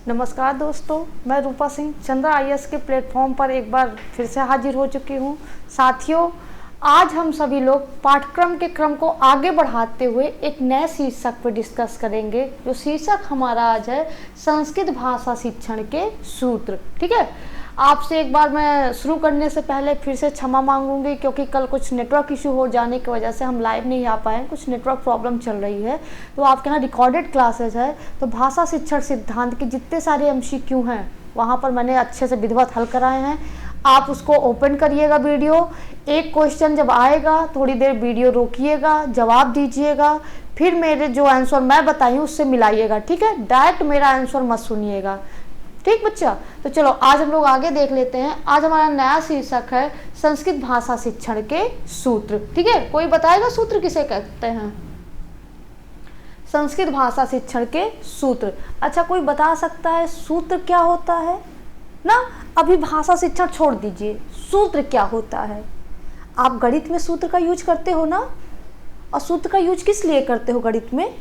नमस्कार दोस्तों, मैं रूपा सिंह चंद्रा आईएएस के प्लेटफॉर्म पर एक बार फिर से हाजिर हो चुकी हूँ। साथियों, आज हम सभी लोग पाठ्यक्रम के क्रम को आगे बढ़ाते हुए एक नए शीर्षक पर डिस्कस करेंगे। जो शीर्षक हमारा आज है संस्कृत भाषा शिक्षण के सूत्र। ठीक है, आपसे एक बार मैं शुरू करने से पहले फिर से क्षमा मांगूंगी, क्योंकि कल कुछ नेटवर्क इशू हो जाने की वजह से हम लाइव नहीं आ पाए। कुछ नेटवर्क प्रॉब्लम चल रही है। तो आपके यहाँ रिकॉर्डेड क्लासेस है, तो भाषा शिक्षण सिद्धांत के जितने सारे एमसीक्यू हैं वहाँ पर मैंने अच्छे से विधिवत हल कराए हैं। आप उसको ओपन करिएगा वीडियो। एक क्वेश्चन जब आएगा थोड़ी देर वीडियो रोकिएगा, जवाब दीजिएगा, फिर मेरे जो आंसर मैं बताई उससे मिलाइएगा। ठीक है, डायरेक्ट मेरा आंसर मत सुनिएगा। ठीक बच्चा, तो चलो आज हम लोग आगे देख लेते हैं। आज हमारा नया शीर्षक है संस्कृत भाषा शिक्षण के सूत्र। ठीक है, कोई बताएगा सूत्र किसे कहते हैं? संस्कृत भाषा शिक्षण के सूत्र। अच्छा, कोई बता सकता है सूत्र क्या होता है ना? अभी भाषा शिक्षण छोड़ दीजिए, सूत्र क्या होता है? आप गणित में सूत्र का यूज करते हो ना? और सूत्र का यूज किस लिए करते हो गणित में?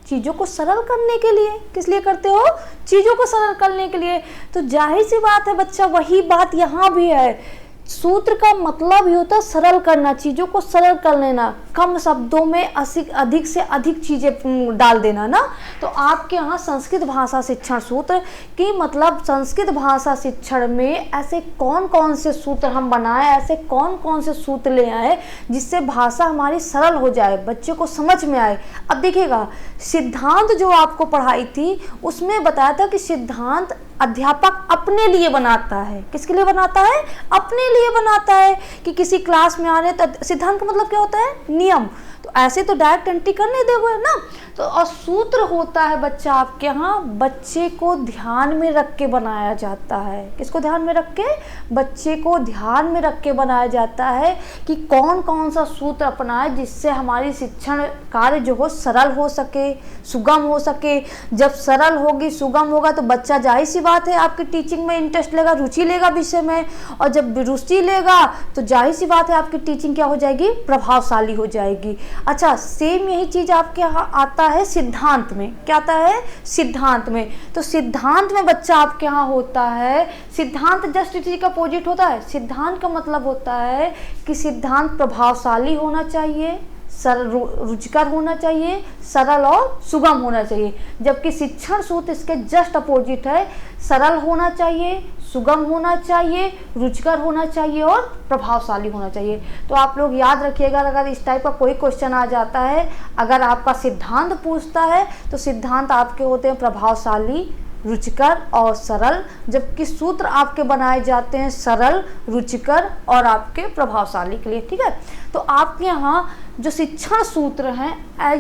चीज़ों को सरल करने के लिए। किस लिए करते हो? चीज़ों को सरल करने के लिए। तो जाहिर सी बात है बच्चा, वही बात यहाँ भी है। सूत्र का मतलब ही होता है सरल करना, चीज़ों को सरल कर लेना, कम शब्दों में अधिक से अधिक चीज़ें डाल देना ना। तो आपके यहाँ संस्कृत भाषा शिक्षण सूत्र की मतलब संस्कृत भाषा शिक्षण में ऐसे कौन कौन से सूत्र हम बनाए, ऐसे कौन कौन से सूत्र ले आए जिससे भाषा हमारी सरल हो जाए, बच्चे को समझ में आए। अब देखिएगा, सिद्धांत जो आपको पढ़ाई थी उसमें बताया था कि सिद्धांत अध्यापक अपने लिए बनाता है। किसके लिए बनाता है? अपने लिए बनाता है। कि किसी क्लास में आ रहे तो सिद्धांत का मतलब क्या होता है? नियम। तो ऐसे तो डायरेक्ट एंट्री करने देंगे ना। तो और सूत्र होता है बच्चा आपके यहाँ बच्चे को ध्यान में रख के बनाया जाता है। किसको ध्यान में रख के? बच्चे को ध्यान में रख के बनाया जाता है कि कौन कौन सा सूत्र अपनाए जिससे हमारी शिक्षण कार्य जो हो सरल हो सके, सुगम हो सके। जब सरल होगी, सुगम होगा तो बच्चा जाहिर सी बात है आपकी टीचिंग में इंटरेस्ट लेगा, रुचि लेगा विषय में। और जब रुचि लेगा तो जाहिर सी बात है आपकी टीचिंग क्या हो जाएगी? प्रभावशाली हो जाएगी। अच्छा, सेम यही चीज़ आपके यहाँ आता है सिद्धांत में। क्या आता है? सिद्धांत में। तो सिद्धांत में बच्चा आपके यहाँ होता है, सिद्धांत जस्ट इसी का अपोजिट होता है। सिद्धांत का मतलब होता है कि सिद्धांत प्रभावशाली होना चाहिए, सरल रुचिकर होना चाहिए, सरल और सुगम होना चाहिए। जबकि शिक्षण सूत्र इसके जस्ट अपोजिट है, सरल होना चाहिए, सुगम होना चाहिए, रुचिकर होना चाहिए और प्रभावशाली होना चाहिए। तो आप लोग याद रखिएगा, अगर इस टाइप का कोई क्वेश्चन आ जाता है, अगर आपका सिद्धांत पूछता है तो सिद्धांत आपके होते हैं प्रभावशाली, रुचिकर और सरल, जबकि सूत्र आपके बनाए जाते हैं सरल, रुचिकर और आपके प्रभावशाली के लिए। ठीक है, तो आपके यहाँ जो शिक्षण सूत्र हैं,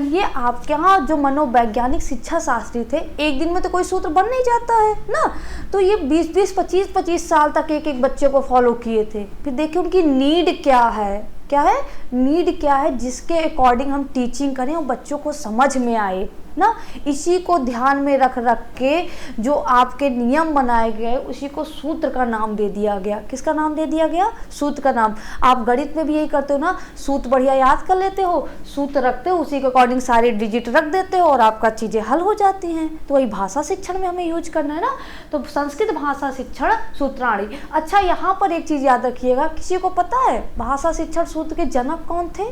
ये आपके यहाँ जो मनोवैज्ञानिक शिक्षा शास्त्री थे, एक दिन में तो कोई सूत्र बन नहीं जाता है ना। तो ये 20-20, 25-25 साल तक एक एक बच्चे को फॉलो किए थे। फिर देखिए उनकी नीड क्या है, क्या है नीड, क्या है जिसके अकॉर्डिंग हम टीचिंग करें और बच्चों को समझ में आए ना। इसी को ध्यान में रख के जो आपके नियम बनाए गए उसी को सूत्र का नाम दे दिया गया। किसका नाम दे दिया गया? सूत्र का नाम। आप गणित में भी यही करते हो ना, सूत्र बढ़िया याद कर लेते हो, सूत्र रखते हो, उसी के अकॉर्डिंग सारे डिजिट रख देते हो और आपका चीज़ें हल हो जाती हैं। तो वही भाषा शिक्षण में हमें यूज करना है ना। तो संस्कृत भाषा शिक्षण सूत्राणी। अच्छा, यहाँ पर एक चीज़ याद रखिएगा, किसी को पता है भाषा शिक्षण सूत्र के जनक कौन थे?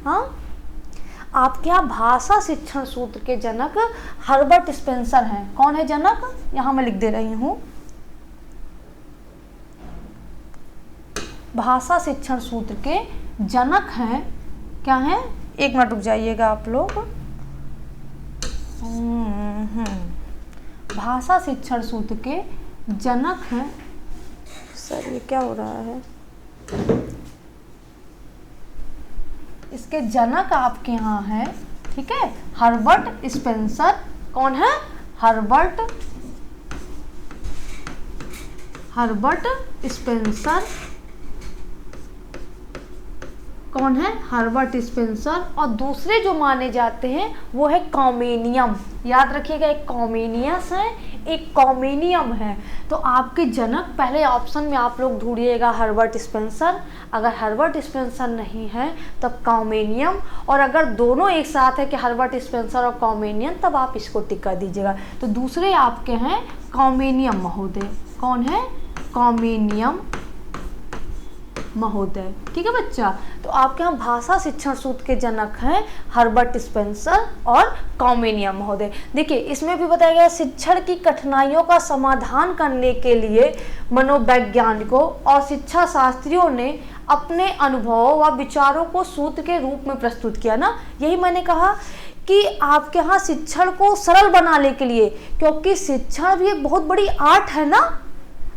हाँ, आपके यहाँ भाषा शिक्षण सूत्र के जनक हर्बर्ट स्पेंसर हैं। कौन है जनक? यहाँ मैं लिख दे रही हूँ, भाषा शिक्षण सूत्र के जनक हैं। क्या हैं? एक मिनट रुक जाइएगा आप लोग। भाषा शिक्षण सूत्र के जनक हैं। सर ये क्या हो रहा है? इसके जनक आपके यहाँ है, ठीक है, हर्बर्ट स्पेंसर। कौन है? Herbert Spencer. कौन है, हर्बर्ट स्पेंसर। और दूसरे जो माने जाते हैं वो है कॉमेनियम। याद रखिएगा, एक कॉमेनियस है, एक कॉमेनियम है। तो आपके जनक पहले ऑप्शन में आप लोग ढूंढिएगा हर्बर्ट स्पेंसर। अगर हर्बर्ट स्पेंसर नहीं है तब कॉमेनियम, और अगर दोनों एक साथ है कि हर्बर्ट स्पेंसर और कॉमेनियम, तब आप इसको टिक कर दीजिएगा। तो दूसरे आपके हैं कॉमेनियम महोदय। कौन है, कॉमेनियम महोदय। ठीक है बच्चा, तो आपके यहाँ भाषा शिक्षण सूत्र के जनक हैं हर्बर्ट स्पेंसर और कॉमेनियम महोदय। देखिए इसमें भी बताया गया शिक्षण की कठिनाइयों का समाधान करने के लिए मनोवैज्ञानिकों और शिक्षा शास्त्रियों ने अपने अनुभवों व विचारों को सूत्र के रूप में प्रस्तुत किया ना। यही मैंने कहा कि आपके यहाँ शिक्षण को सरल बनाने के लिए, क्योंकि शिक्षण भी एक बहुत बड़ी आर्ट है ना।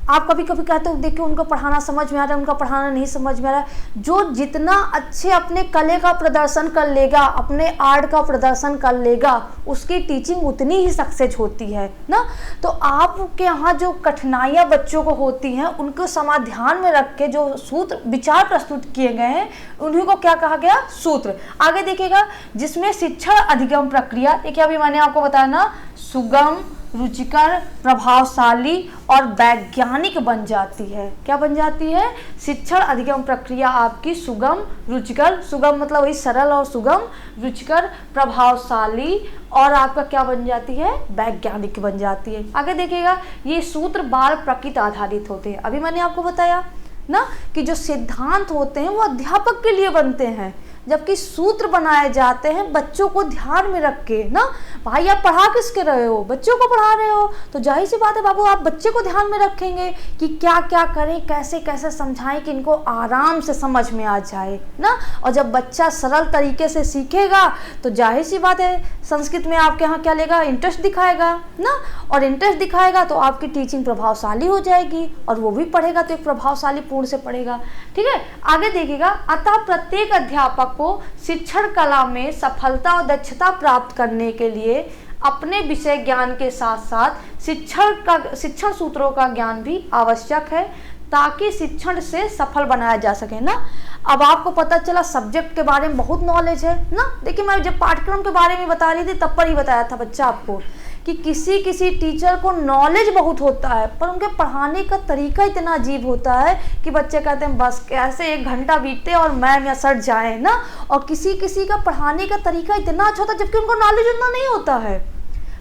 आप कभी कभी कहते हो देखिए उनको पढ़ाना समझ में आ रहा है, उनका पढ़ाना नहीं समझ में आ रहा है। जो जितना अच्छे अपने कले का प्रदर्शन कर लेगा, अपने आर्ट का प्रदर्शन कर लेगा, उसकी टीचिंग उतनी ही सक्सेस होती है ना। तो आपके यहाँ जो कठिनाइयाँ बच्चों को होती हैं, उनको समाधान में रख के जो सूत्र विचार प्रस्तुत किए गए हैं, उन्हीं को क्या कहा गया, सूत्र। आगे देखिएगा, जिसमें शिक्षण अधिगम प्रक्रिया, देखिए अभी मैंने आपको बताया ना, सुगम, रुचिकर, प्रभावशाली और वैज्ञानिक बन जाती है। क्या बन जाती है, शिक्षण अधिगम प्रक्रिया आपकी सुगम, रुचिकर, सुगम मतलब वही सरल और सुगम, रुचिकर, प्रभावशाली और आपका क्या बन जाती है, वैज्ञानिक बन जाती है। आगे देखिएगा, ये सूत्र बाल प्रकृति आधारित होते हैं। अभी मैंने आपको बताया ना कि जो सिद्धांत होते हैं वो अध्यापक के लिए बनते हैं, जबकि सूत्र बनाए जाते हैं बच्चों को ध्यान में रख के ना। भाई आप पढ़ा किसके रहे हो, बच्चों को पढ़ा रहे हो, तो जाहिर सी बात है बाबू आप बच्चे को ध्यान में रखेंगे कि क्या क्या करें, कैसे कैसे समझाएं कि इनको आराम से समझ में आ जाए ना। और जब बच्चा सरल तरीके से सीखेगा तो जाहिर सी बात है संस्कृत में आपके यहाँ क्या लेगा, इंटरेस्ट दिखाएगा ना। और इंटरेस्ट दिखाएगा तो आपकी टीचिंग प्रभावशाली हो जाएगी, और वो भी पढ़ेगा तो एक प्रभावशाली पूर्ण से पढ़ेगा। ठीक है, आगे देखिएगा, अतः प्रत्येक अध्यापक को शिक्षण कला में सफलता और दक्षता प्राप्त करने के लिए अपने विषय ज्ञान के साथ साथ शिक्षण सूत्रों का ज्ञान भी आवश्यक है, ताकि शिक्षण से सफल बनाया जा सके ना। अब आपको पता चला सब्जेक्ट के बारे में बहुत नॉलेज है ना। देखिए मैं जब पाठ्यक्रम के बारे में बता रही थी तब पर ही बताया था बच्चा आपको कि किसी किसी टीचर को नॉलेज बहुत होता है, पर उनके पढ़ाने का तरीका इतना अजीब होता है कि बच्चे कहते हैं बस कैसे 1 घंटा बीते और मैम या सर जाए ना। और किसी किसी का पढ़ाने का तरीका इतना अच्छा होता है जबकि उनको नॉलेज उतना नहीं होता है,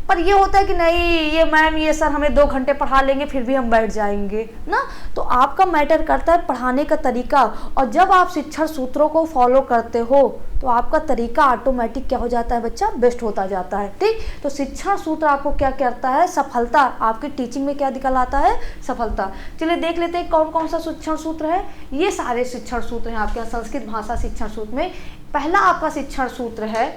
पर ये होता है कि नहीं ये मैम ये सर हमें 2 घंटे पढ़ा लेंगे फिर भी हम बैठ जाएंगे ना। तो आपका मैटर करता है पढ़ाने का तरीका, और जब आप शिक्षण सूत्रों को फॉलो करते हो तो आपका तरीका ऑटोमेटिक क्या हो जाता है बच्चा, बेस्ट होता जाता है। ठीक, तो शिक्षण सूत्र आपको क्या करता है, सफलता, आपकी टीचिंग में क्या निकल आता है, सफलता। चलिए देख लेते हैं कौन कौन सा शिक्षण सूत्र है। ये सारे शिक्षण सूत्र हैं आपके यहाँ संस्कृत भाषा शिक्षण सूत्र में। पहला आपका शिक्षण सूत्र है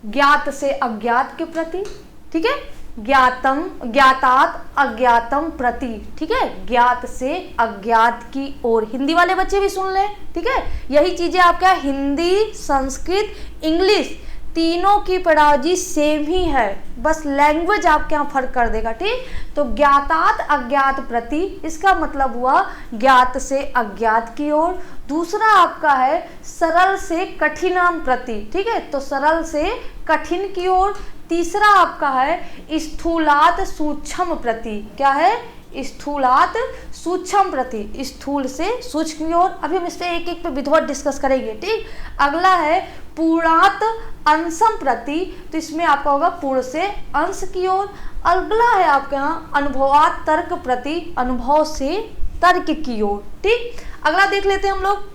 ज्ञात से अज्ञात के प्रति। ठीक है, ज्ञातम ज्ञातात अज्ञातम प्रति। ठीक है, ज्ञात से अज्ञात की ओर। हिंदी वाले बच्चे भी सुन लें। ठीक है, यही चीजें आपका हिंदी, संस्कृत, इंग्लिश तीनों की पेडागॉजी सेम ही है, बस लैंग्वेज आपके यहाँ फर्क कर देगा। ठीक, तो ज्ञातात अज्ञात प्रति, इसका मतलब हुआ ज्ञात से अज्ञात की ओर। दूसरा आपका है सरल से कठिनाम प्रति। ठीक है, तो सरल से कठिन की ओर। तीसरा आपका है स्थूलात सूक्ष्म प्रति। क्या है, स्थूलात सूक्ष्म प्रति, स्थूल से सूक्ष्म की ओर। अभी हम इस पे एक एक पे विधिवत डिस्कस करेंगे। ठीक, अगला है पूर्णात अंशम प्रति, तो इसमें आपका होगा पूर्ण से अंश की ओर। अगला है आपके यहाँ अनुभवात तर्क प्रति, अनुभव से तर्क की ओर। ठीक, अगला देख लेते हैं हम लोग।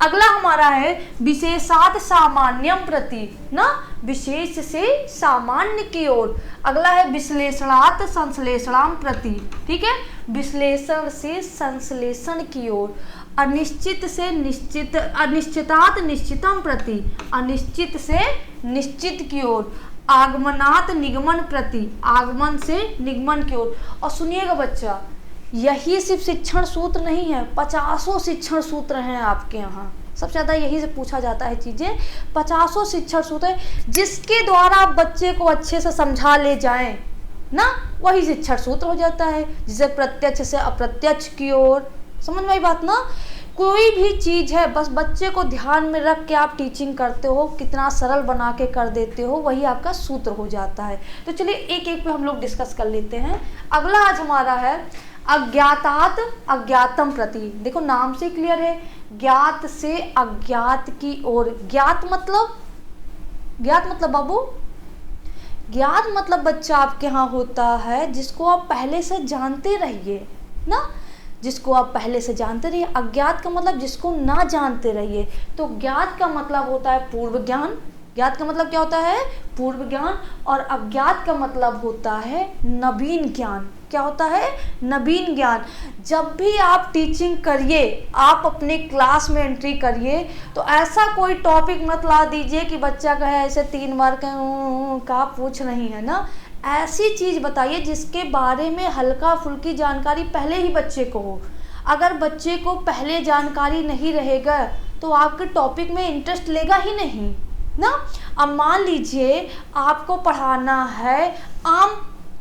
अगला हमारा है विशेषात सामान्यम प्रति ना, विशेष से सामान्य की ओर। अगला है विश्लेषणात संश्लेषणाम प्रति। ठीक है, विश्लेषण से संश्लेषण की ओर। अनिश्चित से निश्चित, अनिश्चितात निश्चितम प्रति, अनिश्चित से निश्चित की ओर। आगमनात निगमन प्रति, आगमन से निगमन की ओर। और सुनिएगा बच्चा, यही सिर्फ शिक्षण सूत्र नहीं है, 50 शिक्षण सूत्र हैं आपके यहाँ। सबसे ज़्यादा यही से पूछा जाता है चीज़ें। 50 शिक्षण सूत्र है, जिसके द्वारा आप बच्चे को अच्छे से समझा ले जाएं ना, वही शिक्षण सूत्र हो जाता है। जिसे प्रत्यक्ष से अप्रत्यक्ष की ओर, समझ में आई बात ना। कोई भी चीज़ है बस बच्चे को ध्यान में रख के आप टीचिंग करते हो, कितना सरल बना के कर देते हो, वही आपका सूत्र हो जाता है। तो चलिए एक एक पे हम लोग डिस्कस कर लेते हैं। अगला आज हमारा है अज्ञातात् अज्ञातम प्रति। देखो नाम से क्लियर है, ज्ञात से अज्ञात की ओर। ज्ञात मतलब बाबू, ज्ञात मतलब बच्चा आपके यहाँ होता है जिसको आप पहले से जानते रहिए ना, जिसको आप पहले से जानते रहिए। अज्ञात का मतलब जिसको ना जानते रहिए। तो ज्ञात का मतलब होता है पूर्व ज्ञान, ज्ञात का मतलब क्या होता है, पूर्व ज्ञान। और अज्ञात का मतलब होता है नवीन ज्ञान। क्या होता है, नवीन ज्ञान। जब भी आप टीचिंग करिए, आप अपने क्लास में एंट्री करिए, तो ऐसा कोई टॉपिक मत ला दीजिए कि बच्चा कहे ऐसे 3 बार का पूछ रही है ना। ऐसी चीज़ बताइए जिसके बारे में हल्का फुल्की जानकारी पहले ही बच्चे को हो। अगर बच्चे को पहले जानकारी नहीं रहेगा तो आपके टॉपिक में इंटरेस्ट लेगा ही नहीं ना। अब मान लीजिए आपको पढ़ाना है आम,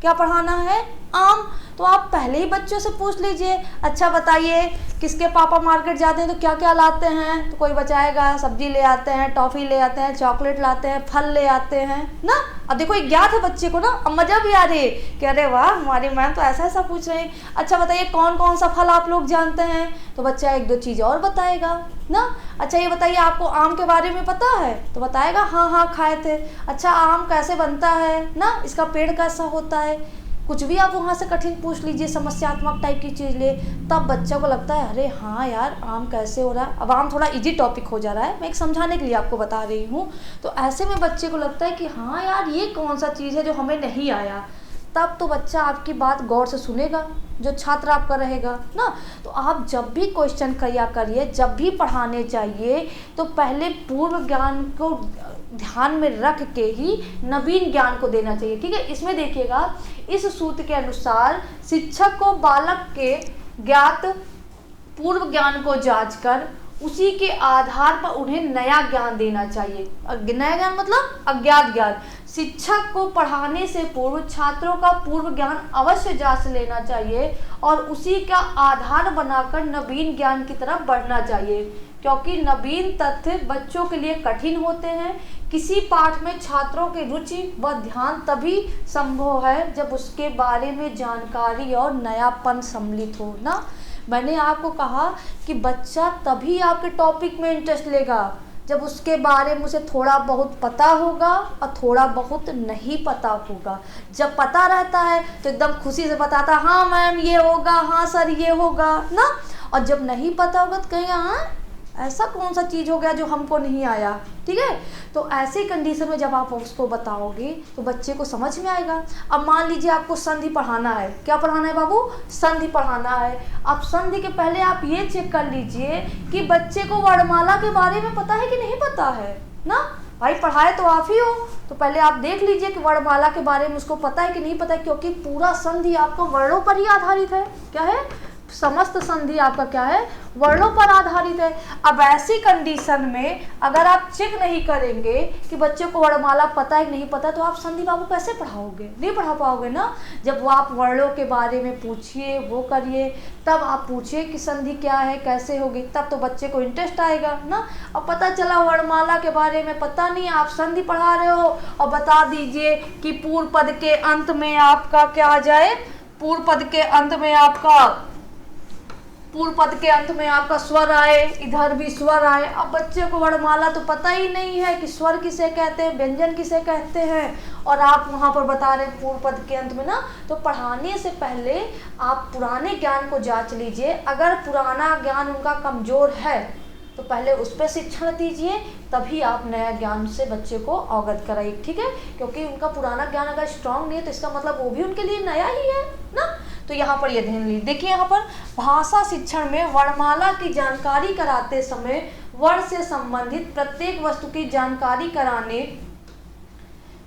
क्या पढ़ाना है, आम, तो आप पहले ही बच्चों से पूछ लीजिए, अच्छा बताइए किसके पापा मार्केट जाते हैं तो क्या क्या लाते हैं। तो कोई बचाएगा, सब्जी ले आते हैं, टॉफ़ी ले आते हैं, चॉकलेट लाते हैं, फल ले आते हैं ना। अब देखो एक ज्ञात है बच्चे को ना, अब मज़ा भी आ रही है कि अरे वाह हमारी मैम तो ऐसा ऐसा पूछ रहे हैं। अच्छा बताइए कौन कौन सा फल आप लोग जानते हैं, तो बच्चा 1-2 चीज़ और बताएगा ना। अच्छा ये बताइए आपको आम के बारे में पता है, तो बताएगा हाँ हाँ खाए थे। अच्छा आम कैसे बनता है ना, इसका पेड़ कैसा होता है। कुछ भी आप वहाँ से कठिन पूछ लीजिए, समस्यात्मक टाइप की चीज़ ले, तब बच्चा को लगता है अरे हाँ यार आम कैसे हो रहा है। अब आम थोड़ा इजी टॉपिक हो जा रहा है, मैं एक समझाने के लिए आपको बता रही हूँ। तो ऐसे में बच्चे को लगता है कि हाँ यार ये कौन सा चीज़ है जो हमें नहीं आया। तब तो बच्चा आपकी बात गौर से सुनेगा, जो छात्र आपका रहेगा ना। तो आप जब भी क्वेश्चन किया करिए, जब भी पढ़ाने चाहिए, तो पहले पूर्व ज्ञान को ध्यान में रख के ही नवीन ज्ञान को देना चाहिए। ठीक है, इसमें देखिएगा इस सूत्र के अनुसार शिक्षक को बालक के ज्ञात पूर्व ज्ञान को जांचकर उसी के आधार पर उन्हें नया ज्ञान देना चाहिए। नया ज्ञान मतलब अज्ञात ज्ञान। शिक्षक को पढ़ाने से पूर्व छात्रों का पूर्व ज्ञान अवश्य जांच लेना चाहिए और उसी का आधार बनाकर नवीन ज्ञान की तरफ बढ़ना चाहिए, क्योंकि नवीन तथ्य बच्चों के लिए कठिन होते हैं। किसी पाठ में छात्रों की रुचि व ध्यान तभी संभव है जब उसके बारे में जानकारी और नयापन सम्मिलित हो ना। मैंने आपको कहा कि बच्चा तभी आपके टॉपिक में इंटरेस्ट लेगा जब उसके बारे में उसे थोड़ा बहुत पता होगा और थोड़ा बहुत नहीं पता होगा। जब पता रहता है तो एकदम खुशी से बताता हाँ मैम ये होगा, हाँ सर ये होगा ना। और जब नहीं पता होगा तो कहेगा हाँ ऐसा कौन सा चीज़ हो गया जो हमको नहीं आया। ठीक है, तो ऐसी कंडीशन में जब आप उसको बताओगे तो बच्चे को समझ में आएगा। अब मान लीजिए आपको संधि पढ़ाना है, क्या पढ़ाना है बाबू, संधि पढ़ाना है। अब संधि के पहले आप ये चेक कर लीजिए कि बच्चे को वर्णमाला के बारे में पता है कि नहीं पता है ना। भाई पढ़ाए तो आप ही हो, तो पहले आप देख लीजिए कि वर्णमाला के बारे में उसको पता है कि नहीं पता है, क्योंकि पूरा संधि आपका वर्णों पर ही आधारित है। क्या है, समस्त संधि आपका क्या है, वर्णों पर आधारित है। अब ऐसी कंडीशन में अगर आप चेक नहीं करेंगे कि बच्चे को वर्णमाला पता है कि नहीं पता, तो आप संधि बाबू कैसे पढ़ाओगे, नहीं पढ़ा पाओगे ना। जब वो आप वर्णों के बारे में पूछिए, वो करिए, तब आप पूछिए कि संधि क्या है, कैसे होगी, तब तो बच्चे को इंटरेस्ट आएगा ना। अब पता चला वर्णमाला के बारे में पता नहीं, आप संधि पढ़ा रहे हो और बता दीजिए कि पूर्व पद के अंत में आपका क्या आ जाए, पूर्व पद के अंत में आपका स्वर आए, इधर भी स्वर आए। अब बच्चे को वर्णमाला तो पता ही नहीं है कि स्वर किसे कहते हैं, व्यंजन किसे कहते हैं, और आप वहाँ पर बता रहे हैं पूर्व पद के अंत में ना। तो पढ़ाने से पहले आप पुराने ज्ञान को जांच लीजिए। अगर पुराना ज्ञान उनका कमज़ोर है तो पहले उस पर शिक्षण दीजिए, तभी आप नया ज्ञान से बच्चे को अवगत कराइए। ठीक है, क्योंकि उनका पुराना ज्ञान अगर स्ट्रांग नहीं है तो इसका मतलब वो भी उनके लिए नया ही है ना। तो यहाँ पर ये ध्यान लीजिए। देखिए यहाँ पर भाषा शिक्षण में वर्णमाला की जानकारी कराते समय वर्ण से संबंधित प्रत्येक वस्तु की जानकारी कराने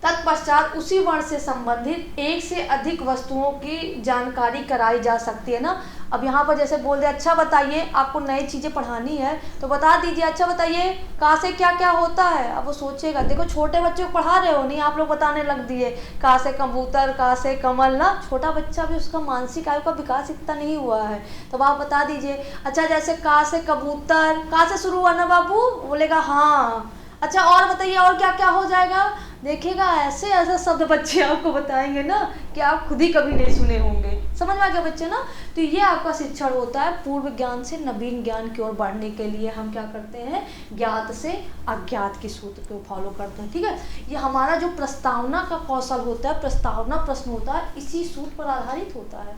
तत्पश्चात उसी वर्ण से संबंधित एक से अधिक वस्तुओं की जानकारी कराई जा सकती है ना। अब यहाँ पर जैसे बोल दे अच्छा बताइए, आपको नई चीज़ें पढ़ानी है तो बता दीजिए, अच्छा बताइए कहाँ से क्या क्या होता है। अब वो सोचेगा, देखो छोटे बच्चों को पढ़ा रहे हो, नहीं आप लोग बताने लग दिए कहाँ से कबूतर, कहाँ से कमल ना। छोटा बच्चा भी, उसका मानसिक आयु का विकास इतना नहीं हुआ है, तब आप बता दीजिए अच्छा जैसे कहाँ से कबूतर, कहाँ से शुरू हुआ ना बाबू, बोलेगा हाँ। अच्छा और बताइए और क्या क्या हो जाएगा, देखिएगा ऐसे ऐसे शब्द बच्चे आपको बताएंगे ना कि आप खुद ही कभी नहीं सुने होंगे। समझ में आ गया बच्चे ना। तो ये आपका शिक्षण होता है पूर्व ज्ञान से नवीन ज्ञान की ओर बढ़ने के लिए हम क्या करते हैं, ज्ञात से अज्ञात के सूत्र को फॉलो करते हैं। ठीक है, ये हमारा जो प्रस्तावना का कौशल होता है, प्रस्तावना प्रश्न होता है, इसी सूत्र पर आधारित होता है।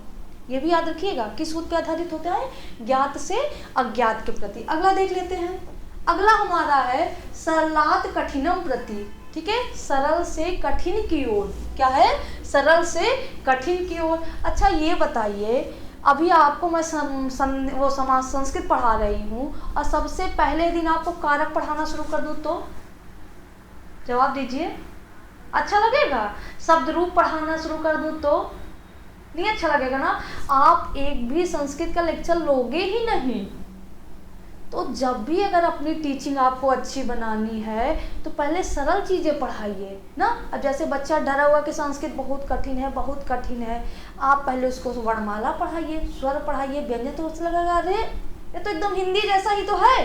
ये भी याद रखिएगा, किस सूत्र पर आधारित होता है, ज्ञात से अज्ञात के प्रति। अगला देख लेते हैं, अगला हमारा है सरलात कठिनम प्रति। ठीक है, सरल से कठिन की ओर, क्या है, सरल से कठिन की ओर। अच्छा ये बताइए, अभी आपको मैं समाज संस्कृत पढ़ा रही हूँ और सबसे पहले दिन आपको कारक पढ़ाना शुरू कर दूँ तो जवाब दीजिए, अच्छा लगेगा? शब्द रूप पढ़ाना शुरू कर दूँ तो नहीं अच्छा लगेगा ना। आप एक भी संस्कृत का लेक्चर लोगे ही नहीं। तो जब भी अगर अपनी टीचिंग आपको अच्छी बनानी है तो पहले सरल चीज़ें पढ़ाइए ना। अब जैसे बच्चा डरा हुआ कि संस्कृत बहुत कठिन है, बहुत कठिन है, आप पहले उसको वर्णमाला पढ़ाइए, स्वर पढ़ाइए, व्यंजन, तो उससे लगेगा अरे ये तो एकदम हिंदी जैसा ही तो है।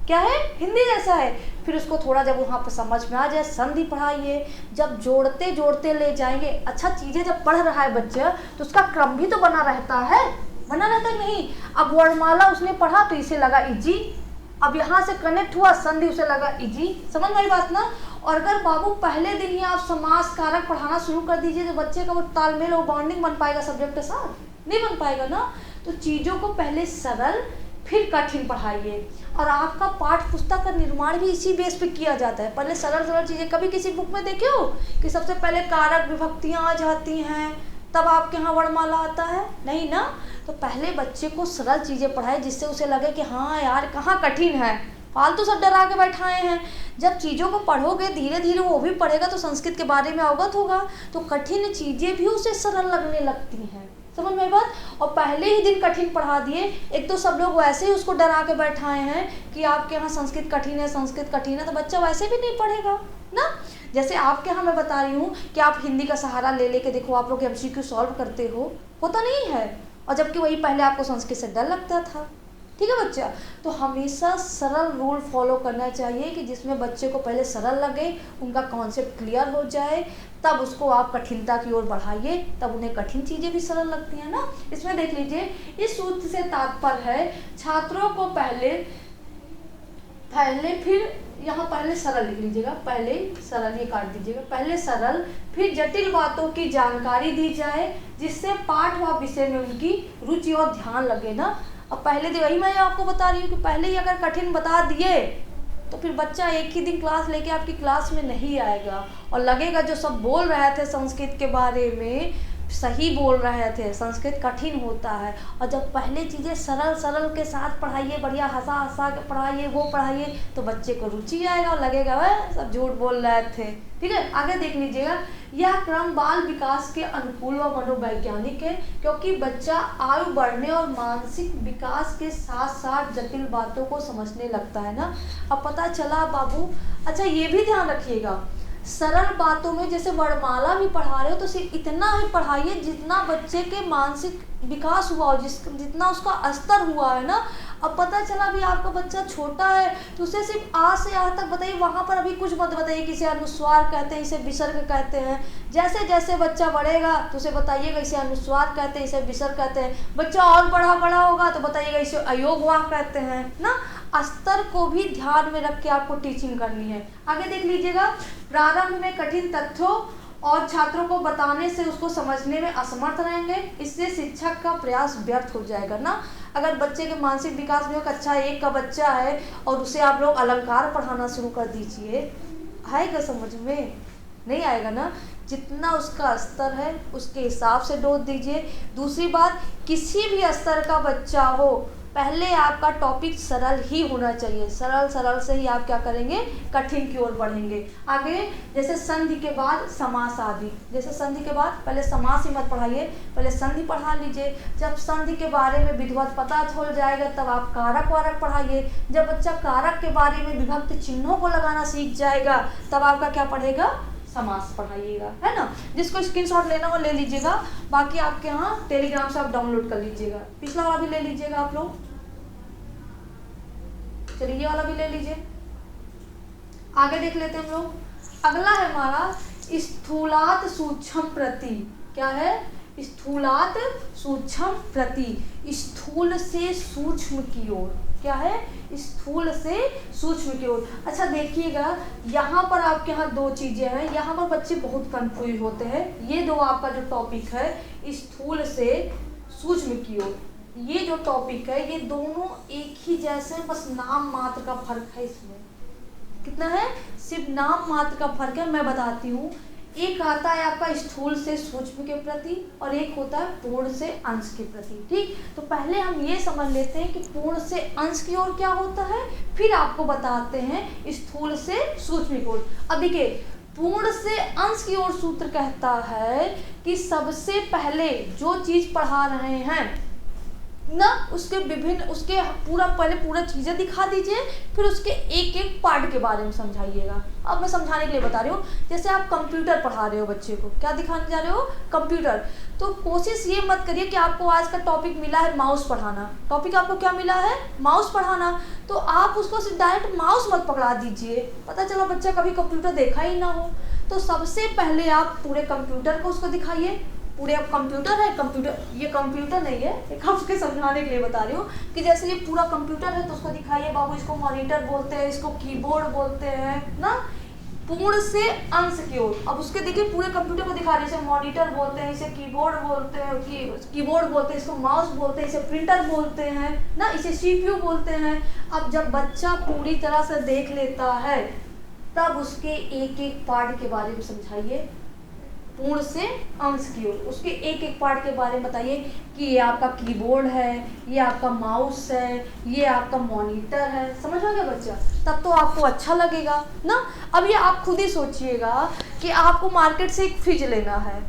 क्या है, हिंदी जैसा है। फिर उसको थोड़ा जब वहाँ पर समझ में आ जाए, संधि पढ़ाइए। जब जोड़ते जोड़ते ले जाएंगे, अच्छा चीज़ें जब पढ़ रहा है बच्चा तो उसका क्रम भी तो बना रहता है, बना रहता है नहीं। अब वर्णमाला उसने पढ़ा तो इसे लगा इजी, अब यहाँ से कनेक्ट हुआ संधि, उसे लगा इजी। समझ में आई बात ना। और अगर बाबू पहले दिन ही आप समास कारक पढ़ाना शुरू कर दीजिए तो बच्चे का वो तालमेल और बॉन्डिंग बन पाएगा सब्जेक्ट के साथ, नहीं बन पाएगा ना। तो चीज़ों को पहले सरल फिर कठिन पढ़ाइए। और आपका पाठ पुस्तक का निर्माण भी इसी बेस पे किया जाता है, पहले सरल सरल चीज़ें। कभी किसी बुक में देखे हो कि सबसे पहले कारक विभक्तियाँ आ जाती हैं तब आपके यहाँ वर्णमाला आता है, नहीं ना। तो पहले बच्चे को सरल चीज़ें पढ़ाए जिससे उसे लगे कि हाँ यार कहाँ कठिन है, फालतू सब डरा के बैठाए हैं। जब चीज़ों को पढ़ोगे धीरे धीरे वो भी पढ़ेगा तो संस्कृत के बारे में अवगत होगा, तो कठिन चीज़ें भी उसे सरल लगने लगती हैं। समझ में बात। और पहले ही दिन कठिन पढ़ा दिए, एक तो सब लोग वैसे ही उसको डरा के बैठाए हैं कि आपके यहाँ संस्कृत कठिन है, संस्कृत कठिन है, तो बच्चा वैसे भी नहीं पढ़ेगा ना। जैसे आपके यहाँ मैं बता रही हूँ कि आप हिंदी का सहारा ले लेके देखो, आप लोग MCQ सॉल्व करते हो, होता नहीं है, और जबकि वही पहले आपको संस्कृत से डर लगता था। ठीक है बच्चा, तो हमेशा सरल रूल फॉलो करना चाहिए कि जिसमें बच्चे को पहले सरल लगे, उनका कॉन्सेप्ट क्लियर हो जाए, तब उसको आप कठिनता की ओर बढ़ाइए, तब उन्हें कठिन चीज़ें भी सरल लगती हैं ना। इसमें देख लीजिए, इस सूत्र से तात्पर्य है छात्रों को पहले फिर यहाँ पहले सरल लिख लीजिएगा, पहले सरल, ये काट दीजिएगा, पहले सरल फिर जटिल बातों की जानकारी दी जाए जिससे पाठ व विषय में उनकी रुचि और ध्यान लगे ना। अब पहले तो वही मैं आपको बता रही हूँ कि पहले ही अगर कठिन बता दिए तो फिर बच्चा एक ही दिन क्लास लेके आपकी क्लास में नहीं आएगा और लगेगा जो सब बोल रहे थे संस्कृत के बारे में सही बोल रहे थे, संस्कृत कठिन होता है। और जब पहले चीज़ें सरल सरल के साथ पढ़ाइए, बढ़िया हंसा हंसा के पढ़ाइए, वो पढ़ाइए, तो बच्चे को रुचि आएगा और लगेगा वह सब झूठ बोल रहे थे। ठीक है, आगे देख लीजिएगा, यह क्रम बाल विकास के अनुकूल व मनोवैज्ञानिक है क्योंकि बच्चा आयु बढ़ने और मानसिक विकास के साथ साथ जटिल बातों को समझने लगता है ना। अब पता चला बाबू, अच्छा ये भी ध्यान रखिएगा, सरल बातों में जैसे वर्णमाला भी पढ़ा रहे हो तो सिर्फ इतना ही पढ़ाइए जितना बच्चे के मानसिक विकास हुआ हो, जितना उसका स्तर हुआ है ना। अब पता चला भी आपका बच्चा छोटा है तो उसे सिर्फ आ से आ तक बताइए, वहाँ पर अभी कुछ मत बताइए कि इसे अनुस्वार कहते हैं, इसे विसर्ग कहते हैं। जैसे जैसे बच्चा बढ़ेगा तो उसे बताइएगा इसे अनुस्वार कहते हैं, इसे विसर्ग कहते हैं। बच्चा और बड़ा होगा तो बताइएगा इसे अयोगवाह कहते हैं ना। स्तर को भी ध्यान में रख के आपको टीचिंग करनी है। आगे देख लीजिएगा, प्रारंभ में कठिन तथ्यों और छात्रों को बताने से उसको समझने में असमर्थ रहेंगे, इससे शिक्षक का प्रयास व्यर्थ हो जाएगा ना। अगर बच्चे के मानसिक विकास में कक्षा 1 का बच्चा है और उसे आप लोग अलंकार पढ़ाना शुरू कर दीजिए, आएगा समझ में? नहीं आएगा ना। जितना उसका स्तर है उसके हिसाब से डोज दीजिए। दूसरी बात, किसी भी स्तर का बच्चा हो पहले आपका टॉपिक सरल ही होना चाहिए, सरल सरल से ही आप क्या करेंगे, कठिन की ओर बढ़ेंगे। आगे जैसे संधि के बाद समास आदि, जैसे संधि के बाद पहले समास ही मत पढ़ाइए, पहले संधि पढ़ा लीजिए। जब संधि के बारे में विधिवत पता चल जाएगा तब आप कारक वारक पढ़ाइए। जब बच्चा कारक के बारे में विभक्ति चिन्हों को लगाना सीख जाएगा तब आपका क्या पढ़ेगा, समास पढ़ाइएगा, है ना। जिसको स्क्रीनशॉट लेना हो ले लीजिएगा, बाकी आपके यहाँ टेलीग्राम से आप डाउनलोड कर लीजिएगा। पिछला वाला भी ले लीजिएगा आप लोग, चलिए ये वाला भी ले लीजिए। आगे देख लेते हैं हम लोग। अगला है हमारा स्थूलात सूक्ष्म प्रति। क्या है, स्थूलात सूक्ष्म प्रति, स्थूल से सूक्ष्म की ओर। क्या है, स्थूल से सूक्ष्म की ओर। अच्छा देखिएगा, यहाँ पर आपके यहाँ दो चीजें हैं, यहाँ पर बच्चे बहुत कंफ्यूज होते हैं। ये दो आपका जो टॉपिक है स्थूल से सूक्ष्म की ओर, ये जो टॉपिक है ये दोनों एक ही जैसे हैं, बस नाम मात्र का फर्क है। इसमें कितना है, सिर्फ नाम मात्र का फर्क है। मैं बताती हूँ, एक आता है आपका स्थूल से सूक्ष्म के प्रति और एक होता है पूर्ण से अंश के प्रति। ठीक, तो पहले हम ये समझ लेते हैं कि पूर्ण से अंश की ओर क्या होता है, फिर आपको बताते हैं स्थूल से सूक्ष्म की ओर। अब देखिए, पूर्ण से अंश की ओर सूत्र कहता है कि सबसे पहले जो चीज पढ़ा रहे हैं ना, उसके विभिन्न, उसके पहले पूरा चीज़ें दिखा दीजिए, फिर उसके एक एक पार्ट के बारे में समझाइएगा। अब मैं समझाने के लिए बता रही हूँ, जैसे आप कंप्यूटर पढ़ा रहे हो बच्चे को, क्या दिखाने जा रहे हो, कंप्यूटर। तो कोशिश ये मत करिए कि आपको आज का टॉपिक मिला है माउस पढ़ाना, टॉपिक आपको क्या मिला है, माउस पढ़ाना, तो आप उसको सिर्फ डायरेक्ट माउस मत पकड़ा दीजिए, पता चला बच्चा कभी कंप्यूटर देखा ही ना हो। तो सबसे पहले आप पूरे कंप्यूटर को उसको दिखाइए। पूरे अब कंप्यूटर है, कंप्यूटर, ये कंप्यूटर नहीं है, एक आपके समझाने के लिए बता रही हूँ कि जैसे ये पूरा कंप्यूटर है तो उसको दिखाइए, बाबू इसको मॉनिटर बोलते हैं, इसको कीबोर्ड बोलते हैं ना, पूर्ण से अंश की ओर। अब उसके देखिए पूरे कंप्यूटर को दिखा रहे हैं, इसे मॉनिटर बोलते हैं, इसे कीबोर्ड बोलते हैं, कीबोर्ड बोलते हैं, इसको माउस बोलते हैं, इसे प्रिंटर बोलते हैं ना, इसे CPU बोलते हैं। अब जब बच्चा पूरी तरह से देख लेता है तब उसके एक एक पार्ट के बारे में समझाइए, पूर्ण से अंश की ओर उसके एक एक पार्ट के बारे में बताइए कि ये आपका कीबोर्ड है, ये आपका माउस है, ये आपका मॉनिटर है। समझ आ गया बच्चा, तब तो आपको अच्छा लगेगा ना। अब ये आप खुद ही सोचिएगा कि आपको मार्केट से एक फ्रिज लेना है,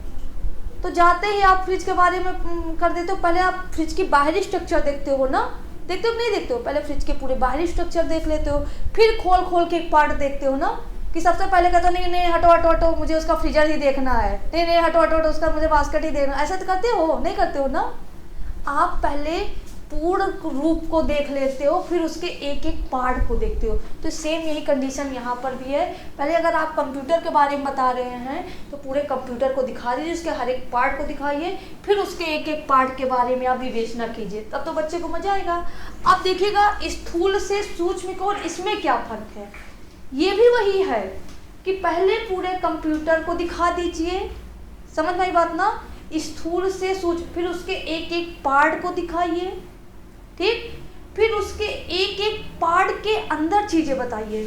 तो जाते ही आप फ्रिज के बारे में कर देते हो, पहले आप फ्रिज की बाहरी स्ट्रक्चर देखते हो ना, देखते हो कि नहीं देखते हो, पहले फ्रिज के पूरे बाहरी स्ट्रक्चर देख लेते हो, फिर खोल खोल के एक पार्ट देखते हो ना, कि सबसे पहले कहते हो नहीं नहीं हटो हटो हटो मुझे उसका फ्रीजर ही देखना है, नहीं नहीं हटो हटो हटो उसका मुझे बास्केट ही देखना, ऐसा तो करते हो, नहीं करते हो ना। आप पहले पूर्ण रूप को देख लेते हो, फिर उसके एक एक पार्ट को देखते हो। तो सेम यही कंडीशन यहाँ पर भी है, पहले अगर आप कंप्यूटर के बारे में बता रहे हैं तो पूरे कंप्यूटर को दिखा दीजिए, उसके हर एक पार्ट को दिखाइए, फिर उसके एक एक पार्ट के बारे में आप विवेचना कीजिए, तब तो बच्चे को मजा आएगा। अब देखिएगा स्थूल से सूक्ष्म को, इसमें क्या फर्क है, ये भी वही है कि पहले पूरे कंप्यूटर को दिखा दीजिए, समझ में आई बात ना, स्थूल से सूक्ष्म, फिर उसके एक एक पार्ट को दिखाइए, ठीक, फिर उसके एक एक पार्ट के अंदर चीजें बताइए।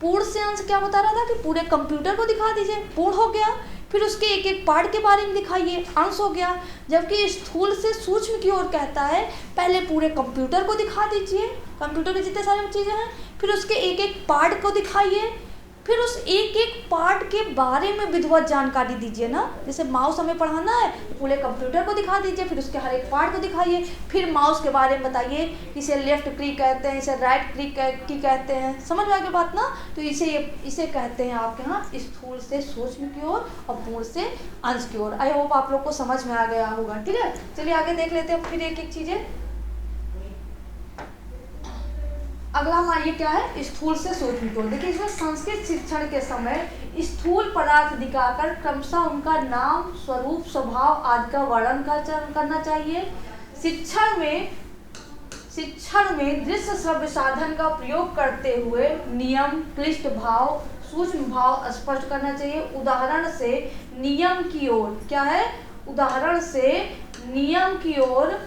पूर्ण से अंश क्या बता रहा था कि पूरे कंप्यूटर को दिखा दीजिए, पूर्ण हो गया, फिर उसके एक एक पार्ट के बारे में दिखाइए, अंश हो गया। जबकि स्थूल से सूक्ष्म की ओर कहता है पहले पूरे कंप्यूटर को दिखा दीजिए, कंप्यूटर के जितने सारे चीज़ें हैं, फिर उसके एक एक पार्ट को दिखाइए, फिर उस एक एक पार्ट के बारे में विधिवत जानकारी दीजिए ना। जैसे माउस हमें पढ़ाना है तो पूरे कंप्यूटर को दिखा दीजिए, फिर उसके हर एक पार्ट को दिखाइए, फिर माउस के बारे में बताइए, इसे लेफ्ट क्लिक कहते हैं, इसे राइट क्लिक की कहते हैं, समझ में आ गई बात ना। तो इसे कहते हैं आपके यहाँ स्थूल से सूक्ष्म की ओर और पूर्ण से अंश की ओर। आई होप आप लोग को समझ में आ गया होगा, ठीक है। चलिए आगे देख लेते हैं फिर एक एक चीज़ें। अगला हमारा ये क्या है, स्थूल से सूक्ष्म की ओर। देखिए इसमें संस्कृत शिक्षण के समय स्थूल पदार्थ दिखाकर क्रमशः उनका नाम, स्वरूप, स्वभाव आदि का वर्णन करना चाहिए। शिक्षण में दृश्य श्रव्य साधन का प्रयोग करते हुए नियम, क्लिष्ट भाव, सूक्ष्म भाव स्पष्ट करना चाहिए। उदाहरण से नियम की ओर, क्या है, उदाहरण से नियम की ओर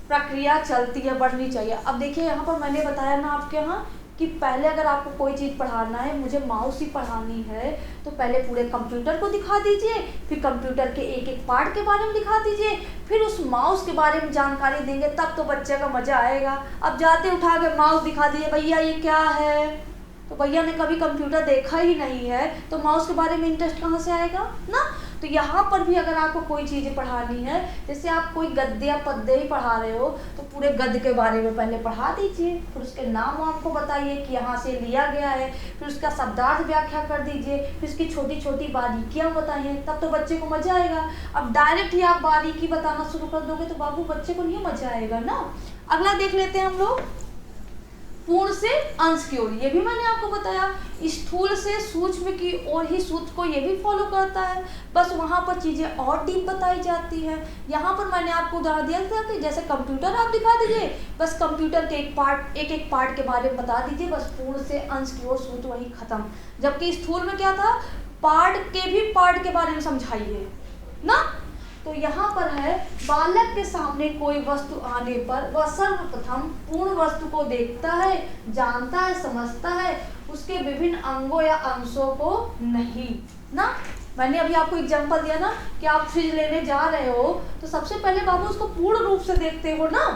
प्रक्रिया चलती है, बढ़नी चाहिए। अब देखिए यहाँ पर मैंने बताया ना आपके यहाँ कि पहले अगर आपको कोई चीज़ पढ़ाना है, मुझे माउस ही पढ़ानी है, तो पहले पूरे कंप्यूटर को दिखा दीजिए, फिर कंप्यूटर के एक एक पार्ट के बारे में दिखा दीजिए, फिर उस माउस के बारे में जानकारी देंगे, तब तो बच्चे का मज़ा आएगा। अब जाते उठा के माउस दिखा दीजिए, भैया ये क्या है, तो भैया ने कभी कंप्यूटर देखा ही नहीं है, तो माउस के बारे में इंटरेस्ट कहाँ से आएगा ना। तो यहाँ पर भी अगर आपको कोई चीज़ें पढ़ानी है, जैसे आप कोई गद्य या पद्य ही पढ़ा रहे हो, तो पूरे गद्य के बारे में पहले पढ़ा दीजिए, फिर उसके नाम आपको बताइए कि यहाँ से लिया गया है, फिर उसका शब्दार्थ व्याख्या कर दीजिए, फिर उसकी छोटी छोटी बारीकियाँ बताइए, तब तो बच्चे को मज़ा आएगा। अब डायरेक्ट ही आप बारीकी बताना शुरू कर दोगे तो बाबू बच्चे को नहीं मज़ा आएगा ना। अगला देख लेते हैं हम लोग, पूर्ण से अंश की ओर। ये भी मैंने आपको बताया, स्थूल से सूक्ष्म की ओर ही सूत्र को ये भी फॉलो करता है, बस वहाँ पर चीज़ें और डीप बताई जाती हैं। यहाँ पर मैंने आपको उदाहरण दिया था कि जैसे कंप्यूटर आप दिखा दीजिए, बस कंप्यूटर के एक एक पार्ट के बारे में बता दीजिए, बस पूर्ण से अंश की ओर सूत्र वही खत्म। जबकि स्थूल में क्या था, पार्ट के भी पार्ट के बारे में समझाइए ना। तो यहाँ पर है, बालक के सामने कोई वस्तु आने पर वह सर्वप्रथम पूर्ण वस्तु को देखता है, जानता है, समझता है, उसके विभिन्न अंगों या अंशों को नहीं ना। मैंने अभी आपको एग्जांपल दिया ना कि आप फ्रिज लेने जा रहे हो, तो सबसे पहले बाबू उसको पूर्ण रूप से देखते हो ना,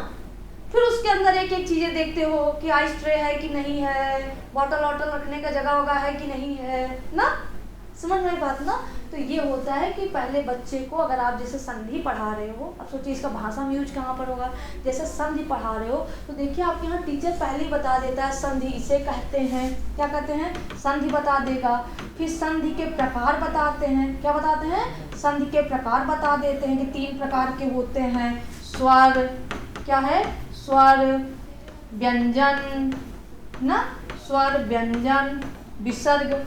फिर उसके अंदर एक एक चीज़ें देखते हो कि आइस ट्रे है कि नहीं है, बॉटल वॉटल रखने का जगह होगा है कि नहीं है ना। समझ में बात ना। तो ये होता है कि पहले बच्चे को अगर आप जैसे संधि पढ़ा रहे हो, अब सोचिए इसका भाषा में यूज कहाँ पर होगा, जैसे संधि पढ़ा रहे हो तो देखिए आपके यहाँ टीचर पहले ही बता देता है संधि इसे कहते हैं, क्या कहते हैं, संधि बता देगा। फिर संधि के प्रकार बताते हैं, क्या बताते हैं, संधि के प्रकार बता देते हैं कि 3 प्रकार के होते हैं, स्वर, क्या है, स्वर, व्यंजन ना, स्वर, व्यंजन, विसर्ग।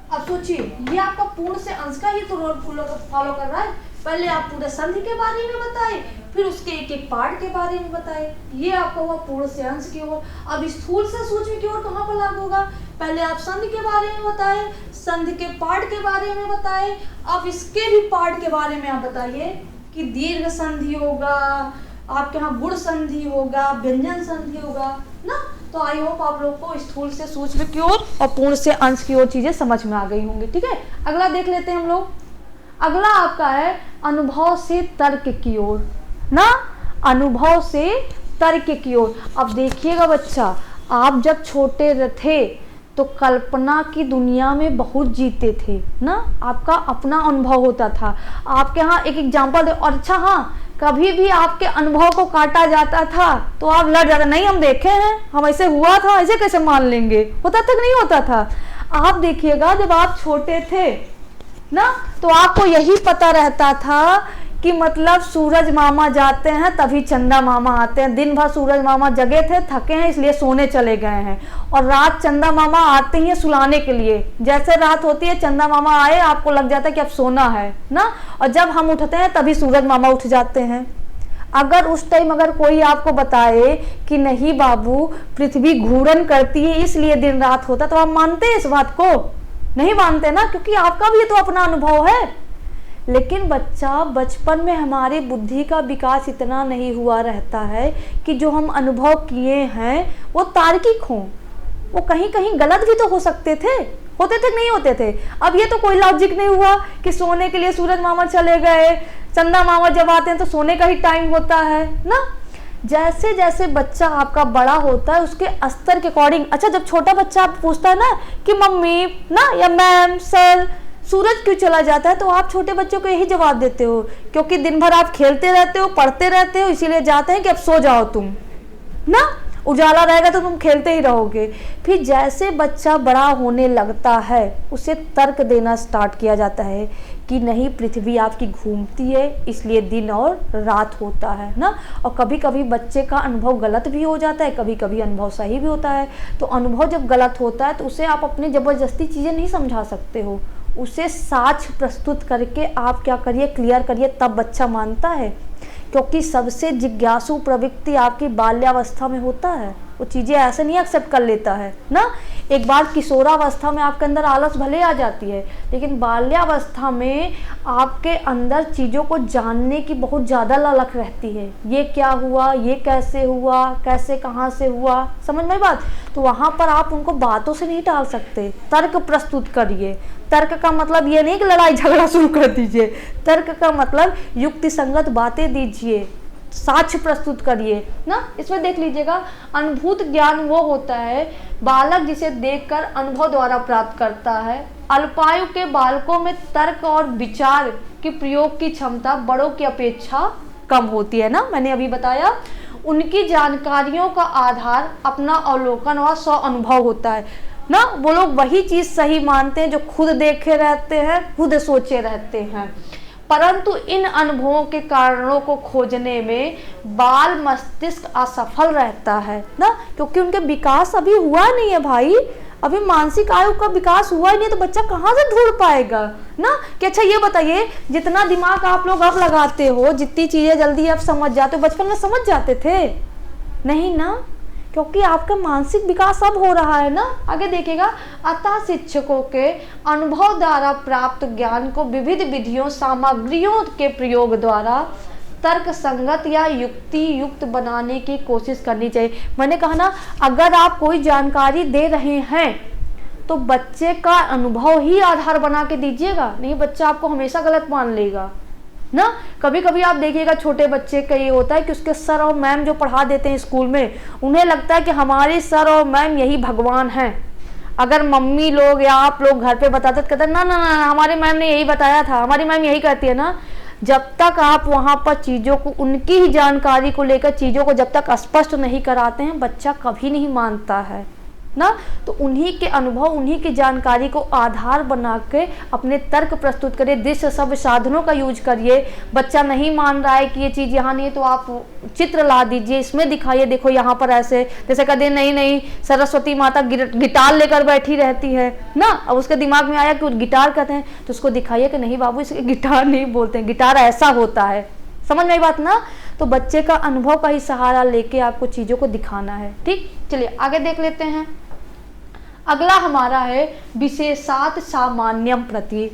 अब सोचिए ये आपका पूर्ण से अंश का ही तो रोल फॉलो कर रहा है। पहले आप पूरे संधि के बारे में बताए, फिर उसके एक एक पार्ट के बारे में बताए, ये आपका हुआ पूर्ण से अंश की ओर। अब स्थूल से सूक्ष्म की ओर कहाँ पर लागू होगा, पहले आप संधि के बारे में बताए, संधि के पार्ट के बारे में बताए, अब इसके भी पार्ट के बारे में आप बताइए कि दीर्घ संधि होगा, आपके यहाँ गुण संधि होगा, व्यंजन संधि होगा ना। तो आई होप आप लोग को स्थूल से सूक्ष्म की ओर और पूर्ण से अंश की ओर चीजें समझ में आ गई होंगी। ठीक है, अगला देख लेते हैं हम लोग। अगला आपका है अनुभव से तर्क की ओर ना, अनुभव से तर्क की ओर। अब देखिएगा बच्चा, आप जब छोटे थे तो कल्पना की दुनिया में बहुत जीते थे ना, आपका अपना अनुभव होता था। आपके यहाँ एक एग्जाम्पल दे, और अच्छा हाँ, कभी भी आपके अनुभव को काटा जाता था तो आप लड़ जाते, नहीं हम देखे हैं, हम ऐसे हुआ था, ऐसे कैसे मान लेंगे, होता तक नहीं होता था। आप देखिएगा जब आप छोटे थे ना, तो आपको यही पता रहता था कि मतलब सूरज मामा जाते हैं तभी चंदा मामा आते हैं। दिन भर सूरज मामा जगे थे, थके हैं इसलिए सोने चले गए हैं, और रात चंदा मामा आते हैं सुलाने के लिए। जैसे रात होती है चंदा मामा आए, आपको लग जाता है कि अब सोना है ना, और जब हम उठते हैं तभी सूरज मामा उठ जाते हैं। अगर उस टाइम अगर कोई आपको बताए कि नहीं बाबू पृथ्वी घूर्णन करती है इसलिए दिन रात होता, तो आप मानते हैं इस बात को? नहीं मानते ना, क्योंकि आपका भी तो अपना अनुभव है। लेकिन बच्चा बचपन में हमारी बुद्धि का विकास इतना नहीं हुआ रहता है कि जो हम अनुभव किए हैं वो तार्किक हों, वो कहीं कहीं गलत भी तो हो सकते थे, होते थे नहीं होते थे। अब ये तो कोई लॉजिक नहीं हुआ कि सोने के लिए सूरज मामा चले गए, चंदा मामा जब आते हैं तो सोने का ही टाइम होता है ना। जैसे जैसे बच्चा आपका बड़ा होता है उसके स्तर के अकॉर्डिंग, अच्छा जब छोटा बच्चा आप पूछता है ना कि मम्मी ना या मैम सर सूरज क्यों चला जाता है, तो आप छोटे बच्चों को यही जवाब देते हो क्योंकि दिन भर आप खेलते रहते हो, पढ़ते रहते हो, इसीलिए जाते हैं कि अब सो जाओ तुम ना, उजाला रहेगा तो तुम खेलते ही रहोगे। फिर जैसे बच्चा बड़ा होने लगता है उसे तर्क देना स्टार्ट किया जाता है कि नहीं पृथ्वी आपकी घूमती है इसलिए दिन और रात होता है ना। और कभी कभी बच्चे का अनुभव गलत भी हो जाता है, कभी कभी अनुभव सही भी होता है। तो अनुभव जब गलत होता है तो उसे आप अपनी ज़बरदस्ती चीज़ें नहीं समझा सकते हो, उसे साक्ष्य प्रस्तुत करके आप क्या करिए, क्लियर करिए, तब बच्चा मानता है। क्योंकि सबसे जिज्ञासु प्रवृत्ति आपकी बाल्यावस्था में होता है, वो चीज़ें ऐसे नहीं एक्सेप्ट कर लेता है ना। एक बार किशोरावस्था में आपके अंदर आलस भले आ जाती है, लेकिन बाल्यावस्था में आपके अंदर चीज़ों को जानने की बहुत ज़्यादा ललक रहती है। ये क्या हुआ, ये कैसे हुआ, कैसे कहाँ से हुआ, समझ में बात। तो वहाँ पर आप उनको बातों से नहीं टाल सकते, तर्क प्रस्तुत करिए। तर्क का मतलब ये नहीं कि लड़ाई झगड़ा शुरू कर दीजिए, तर्क का मतलब युक्ति संगत बातें दीजिए, साक्ष्य प्रस्तुत करिए ना। इसमें देख लीजिएगा, अनुभूत ज्ञान वो होता है बालक जिसे देखकर अनुभव द्वारा प्राप्त करता है। अल्पायु के बालकों में तर्क और विचार के प्रयोग की क्षमता बड़ों की अपेक्षा कम होती है ना, मैंने अभी बताया। उनकी जानकारियों का आधार अपना अवलोकन और स्व अनुभव होता है ना। वो लोग वही चीज सही मानते हैं जो खुद देखे रहते हैं, खुद सोचे रहते हैं। परंतु इन अनुभवों के कारणों को खोजने में बाल मस्तिष्क असफल रहता है ना, क्योंकि उनके विकास अभी हुआ नहीं है भाई, अभी मानसिक आयु का विकास हुआ ही नहीं, तो बच्चा कहाँ से ढूंढ पाएगा ना। कि अच्छा ये बताइए, जितना दिमाग आप लोग अब लगाते हो, जितनी चीजें जल्दी आप समझ जाते हो, बचपन में समझ जाते थे नहीं ना, क्योंकि आपका मानसिक विकास अब हो रहा है ना। आगे देखिएगा, अतः शिक्षकों के अनुभव द्वारा प्राप्त ज्ञान को विविध विधियों सामग्रियों के प्रयोग द्वारा तर्क संगत या युक्ति युक्त बनाने की कोशिश करनी चाहिए। मैंने कहा ना, अगर आप कोई जानकारी दे रहे हैं तो बच्चे का अनुभव ही आधार बना के दीजिएगा, नहीं बच्चा आपको हमेशा गलत मान लेगा ना। कभी कभी आप देखिएगा, छोटे बच्चे का ये होता है कि उसके सर और मैम जो पढ़ा देते हैं स्कूल में, उन्हें लगता है कि हमारे सर और मैम यही भगवान हैं। अगर मम्मी लोग या आप लोग घर पे बताते तो कहते ना ना ना, हमारी मैम ने यही बताया था, हमारी मैम यही कहती है ना। जब तक आप वहाँ पर चीज़ों को, उनकी ही जानकारी को लेकर चीज़ों को जब तक स्पष्ट नहीं कराते हैं, बच्चा कभी नहीं मानता है ना। तो उन्हीं के अनुभव, उन्हीं की जानकारी को आधार बना के अपने तर्क प्रस्तुत करिए, दृश्य सब साधनों का यूज करिए। बच्चा नहीं मान रहा है कि ये चीज़ यहाँ नहीं है, तो आप चित्र ला दीजिए, इसमें दिखाइए, देखो यहाँ पर ऐसे, जैसे कहते हैं नहीं नहीं सरस्वती माता गिटार लेकर बैठी रहती है ना। अब उसके दिमाग में आया कि गिटार कहते हैं, तो उसको दिखाइए कि नहीं बाबू, इसे गिटार नहीं बोलते हैं, गिटार ऐसा होता है। समझ में आई बात ना। तो बच्चे का अनुभव का ही सहारा लेके आपको चीज़ों को दिखाना है। ठीक, चलिए आगे देख लेते हैं। अगला हमारा है विशेषात सामान्यम प्रति।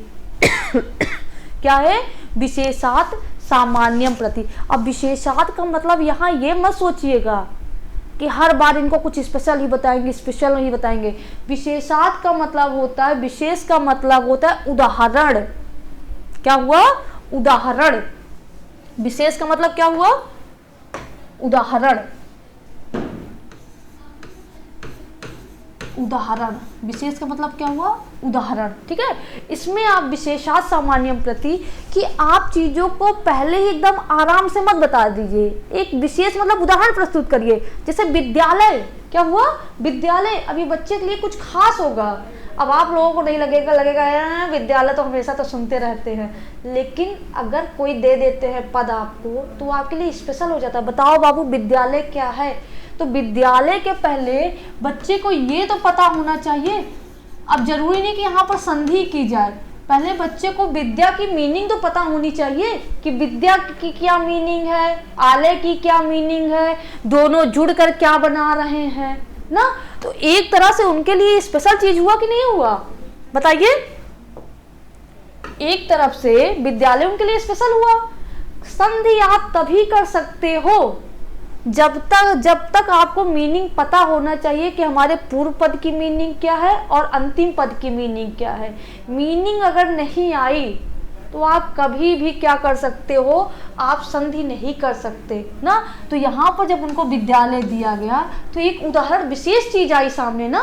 क्या है? विशेषात सामान्यम प्रति। अब विशेषात का मतलब यहाँ ये मत सोचिएगा कि हर बार इनको कुछ स्पेशल ही बताएंगे, स्पेशल ही बताएंगे। विशेषात का मतलब होता है, विशेष का मतलब होता है उदाहरण। क्या हुआ? उदाहरण। विशेष का मतलब क्या हुआ? उदाहरण। उदाहरण। विशेष का मतलब क्या हुआ? उदाहरण। ठीक है, इसमें आप विशेषात सामान्यम प्रति कि आप चीजों को पहले ही एकदम आराम से मत बता दीजिए, एक विशेष मतलब उदाहरण प्रस्तुत करिए। जैसे विद्यालय, क्या हुआ? विद्यालय अभी बच्चे के लिए कुछ खास होगा। अब आप लोगों को नहीं लगेगा विद्यालय तो हमेशा तो सुनते रहते हैं, लेकिन अगर कोई दे देते हैं पद आपको, तो वो आपके लिए स्पेशल हो जाता है। बताओ बाबू विद्यालय क्या है? तो विद्यालय के पहले बच्चे को ये तो पता होना चाहिए। अब जरूरी नहीं कि यहाँ पर संधि की जाए, पहले बच्चे को विद्या की मीनिंग तो पता होनी चाहिए कि विद्या की क्या मीनिंग है, आलय की क्या मीनिंग है, दोनों जुड़कर क्या बना रहे हैं ना। तो एक तरह से उनके लिए स्पेशल चीज हुआ कि नहीं हुआ? बताइए। एक तरफ से विद्यालय उनके लिए स्पेशल हुआ। संधि आप तभी कर सकते हो जब तक आपको मीनिंग पता होना चाहिए कि हमारे पूर्व पद की मीनिंग क्या है और अंतिम पद की मीनिंग क्या है। मीनिंग अगर नहीं आई तो आप कभी भी क्या कर सकते हो? आप संधि नहीं कर सकते ना। तो यहाँ पर जब उनको विद्यालय दिया गया तो एक उदाहरण, विशेष चीज आई सामने ना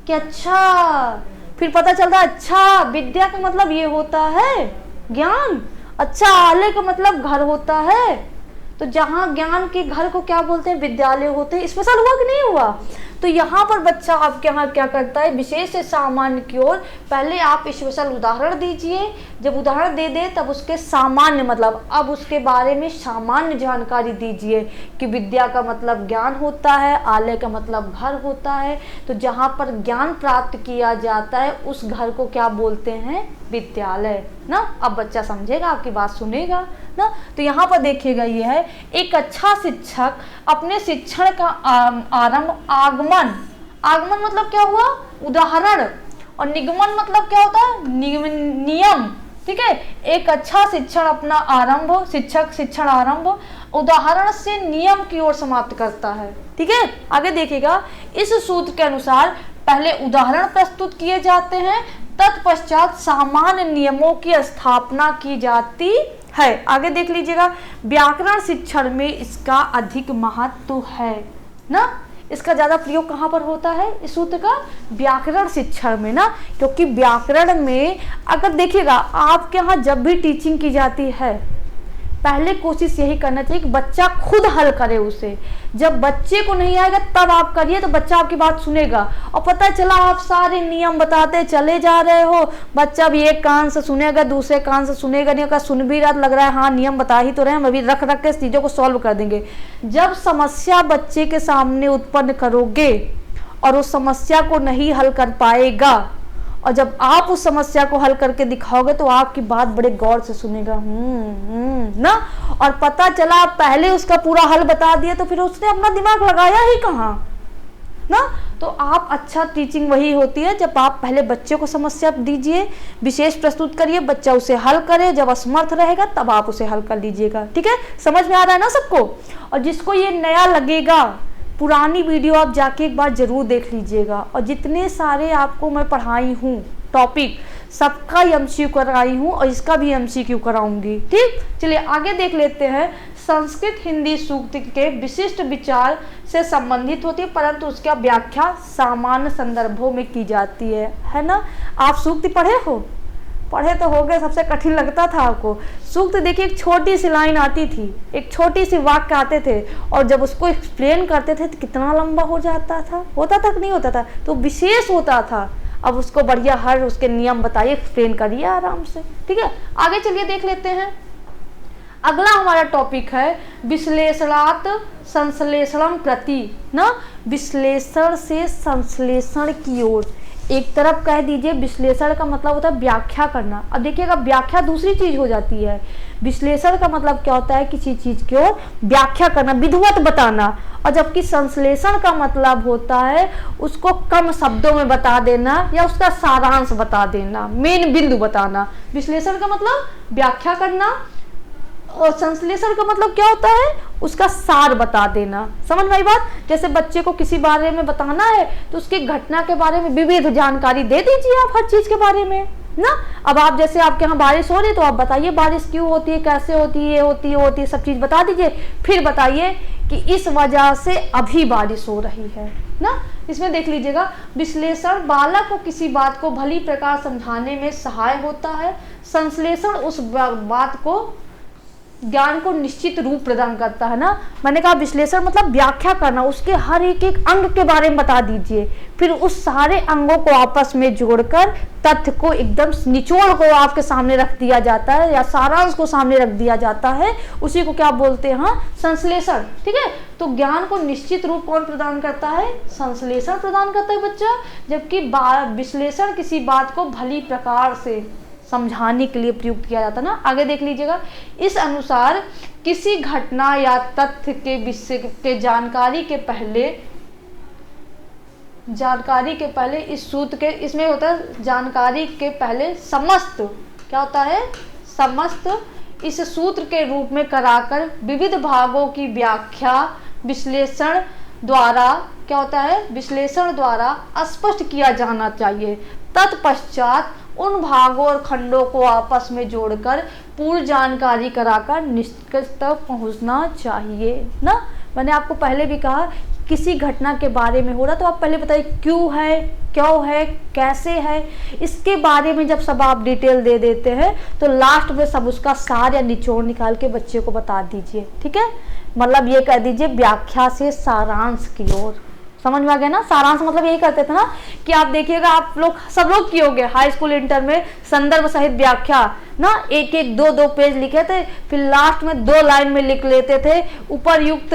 कि अच्छा, फिर पता चलता अच्छा विद्या का मतलब ये होता है ज्ञान, अच्छा आलय का मतलब घर होता है, तो जहाँ ज्ञान के घर को क्या बोलते हैं? विद्यालय होते हैं। स्पेशल हुआ कि नहीं हुआ? तो यहाँ पर बच्चा आपके यहाँ क्या करता है? विशेष से सामान्य की ओर पहले आप स्पेशल उदाहरण दीजिए। जब उदाहरण दे दे तब उसके सामान्य मतलब, अब उसके बारे में सामान्य जानकारी दीजिए कि विद्या का मतलब ज्ञान होता है, आलय का मतलब घर होता है। तो जहाँ पर ज्ञान प्राप्त किया जाता है उस घर को क्या बोलते हैं? विद्यालय ना। अब बच्चा समझेगा, आपकी बात सुनेगा ना। तो यहाँ पर देखिएगा, ये है एक अच्छा शिक्षक अपने शिक्षण का आगमन मतलब क्या हुआ? उदाहरण, और निगमन मतलब क्या होता है, नियम, ठीक है। एक अच्छा शिक्षण अपना आरंभ, शिक्षक शिक्षण आरंभ उदाहरण से नियम की ओर समाप्त करता है, ठीक है। आगे देखिएगा, इस सूत्र के अनुसार पहले उदाहरण प्रस्तुत किए जाते हैं, तत्पश्चात सामान्य नियमों की स्थापना की जाती है। आगे देख लीजिएगा, व्याकरण शिक्षण में इसका अधिक महत्व है ना, इसका ज्यादा प्रयोग कहाँ पर होता है इस सूत्र का, व्याकरण शिक्षण में ना, क्योंकि व्याकरण में अगर देखिएगा आपके यहाँ जब भी टीचिंग की जाती है, पहले कोशिश यही करना चाहिए कि बच्चा खुद हल करे उसे। जब बच्चे को नहीं आएगा तब आप करिए तो बच्चा आपकी बात सुनेगा, और पता चला आप सारे नियम बताते चले जा रहे हो, बच्चा भी एक कान से सुनेगा दूसरे कान से सुनेगा नहीं, अगर सुन भी रहा लग रहा है हाँ नियम बता ही तो रहे हैं, हम अभी रख रख के चीज़ों को सॉल्व कर देंगे। जब समस्या बच्चे के सामने उत्पन्न करोगे और उस समस्या को नहीं हल कर पाएगा, और जब आप उस समस्या को हल करके दिखाओगे तो आपकी बात बड़े गौर से सुनेगा ना, और पता चला आप पहले उसका पूरा हल बता दिए तो फिर उसने अपना दिमाग लगाया ही कहाँ ना। तो आप अच्छा टीचिंग वही होती है जब आप पहले बच्चे को समस्या दीजिए, विशेष प्रस्तुत करिए, बच्चा उसे हल करे, जब असमर्थ रहेगा तब आप उसे हल कर लीजिएगा, ठीक है। समझ में आ रहा है ना सबको। और जिसको ये नया लगेगा, पुरानी वीडियो आप जाके एक बार जरूर देख लीजिएगा, और जितने सारे आपको मैं पढ़ाई हूँ टॉपिक सबका एमसीक्यू कराई हूँ और इसका भी एमसीक्यू कराऊंगी, ठीक। चलिए आगे देख लेते हैं। संस्कृत हिंदी सूक्त के विशिष्ट विचार से संबंधित होती है, परंतु उसका व्याख्या सामान्य संदर्भों में की जाती है ना। आप सूक्त पढ़े तो हो गए, सबसे कठिन लगता था आपको सूक्त। देखिए एक छोटी सी लाइन आती थी, एक छोटी सी वाक्य आते थे, और जब उसको एक्सप्लेन करते थे तो कितना लंबा हो जाता था, होता था कि नहीं होता था, तो विशेष होता था। अब उसको बढ़िया हर उसके नियम बताइए, एक्सप्लेन करिए आराम से, ठीक है। आगे चलिए देख लेते हैं। अगला हमारा टॉपिक है विश्लेषणात् संश्लेषण प्रति ना, विश्लेषण से संश्लेषण की ओर। एक तरफ कह दीजिए विश्लेषण का मतलब होता है व्याख्या करना। अब देखिएगा व्याख्या दूसरी चीज हो जाती है, विश्लेषण का मतलब क्या होता है किसी चीज को व्याख्या करना, विधिवत बताना, और जबकि संश्लेषण का मतलब होता है उसको कम शब्दों में बता देना या उसका सारांश बता देना, मेन बिंदु बताना। विश्लेषण का मतलब व्याख्या करना और संश्लेषण का मतलब क्या होता है उसका सार बता देना। समझ में आई बात। जैसे बच्चे को किसी बारे में बताना है तो उसकी घटना के बारे में विविध जानकारी दे दीजिए आप, हर चीज के बारे में ना। अब आप जैसे आपके यहाँ बारिश हो रही है तो आप बताइए बारिश क्यों होती है, कैसे होती है, ये होती है, होती है, सब चीज बता दीजिए। फिर बताइए कि इस वजह से अभी बारिश हो रही है ना। इसमें देख लीजिएगा विश्लेषण बालक को किसी बात को भली प्रकार समझाने में सहाय होता है, संश्लेषण उस बात को ज्ञान को निश्चित रूप प्रदान करता है ना। मैंने कहा विश्लेषण मतलब व्याख्या करना, उसके हर एक एक अंग के बारे में बता दीजिए, फिर उस सारे अंगों को आपस में जोड़कर तथ्य को एकदम निचोड़ को आपके सामने रख दिया जाता है या सारांश को सामने रख दिया जाता है, उसी को क्या बोलते हैं, हाँ संश्लेषण, ठीक है। तो ज्ञान को निश्चित रूप कौन प्रदान करता है, संश्लेषण प्रदान करता है बच्चा, जबकि विश्लेषण किसी बात को भली प्रकार से समझाने के लिए प्रयुक्त किया जाता है ना। आगे देख लीजिएगा, इस अनुसार किसी घटना या तथ्य के विषय के जानकारी के पहले इस सूत्र के, इसमें होता है जानकारी के पहले समस्त, क्या होता है समस्त, इस सूत्र के रूप में कराकर विविध भागों की व्याख्या विश्लेषण द्वारा, क्या होता है विश्लेषण द्वारा स्पष्ट किया जाना चाहिए। तत्पश्चात उन भागों और खंडों को आपस में जोड़कर पूर्ण जानकारी कराकर निष्कर्ष तक पहुंचना चाहिए ना। मैंने आपको पहले भी कहा किसी घटना के बारे में हो रहा तो आप पहले बताइए क्यों है, क्यों है, कैसे है, इसके बारे में जब सब आप डिटेल दे देते हैं तो लास्ट में सब उसका सार या निचोड़ निकाल के बच्चे को बता दीजिए, ठीक है। मतलब ये कह दीजिए व्याख्या से सारांश की ओर। समझ में आ गया ना। सारांश मतलब यही करते थे ना कि आप देखिएगा, आप लोग सब लोग किए होंगे हाई स्कूल इंटर में संदर्भ सहित व्याख्या ना, एक एक दो दो पेज लिखे थे, फिर लास्ट में 2 लाइन में लिख लेते थे, उपरयुक्त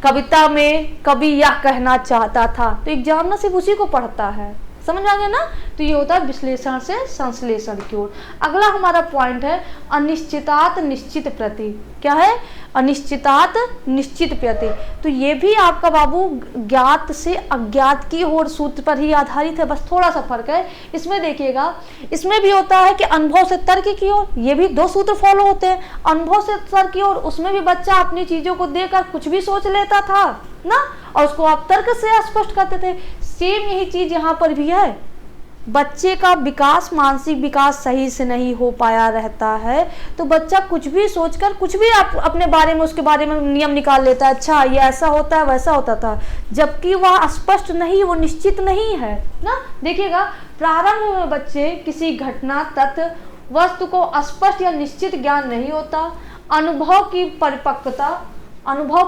कविता में कवि यह कहना चाहता था। तो एग्जामिनर सिर्फ उसी को पढ़ता है, समझ आ गया ना। तो ये होता है विश्लेषण से संश्लेषण की ओर। अगला हमारा पॉइंट है अनिश्चितात् निश्चित प्रति। क्या है, अनिश्चितात् निश्चित प्यते। तो ये भी आपका बाबू ज्ञात से अज्ञात की ओर सूत्र पर ही आधारित है, बस थोड़ा सा फर्क है। इसमें देखिएगा, इसमें भी होता है कि अनुभव से तर्क की ओर, ये भी दो सूत्र फॉलो होते हैं। अनुभव से तर्क की ओर, उसमें भी बच्चा अपनी चीजों को देखकर कुछ भी सोच लेता था ना, और उसको आप तर्क से स्पष्ट करते थे। सेम यही चीज यहाँ पर भी है। बच्चे का विकास, मानसिक विकास सही से नहीं हो पाया रहता है, तो बच्चा कुछ भी सोचकर कुछ भी आप अपने बारे में, उसके बारे में नियम निकाल लेता है। अच्छा ये ऐसा होता है, वैसा होता था, जबकि वह स्पष्ट नहीं, वो निश्चित नहीं है ना। देखिएगा, प्रारंभ में बच्चे किसी घटना, तथ्य, वस्तु को स्पष्ट या निश्चित ज्ञान नहीं होता। अनुभव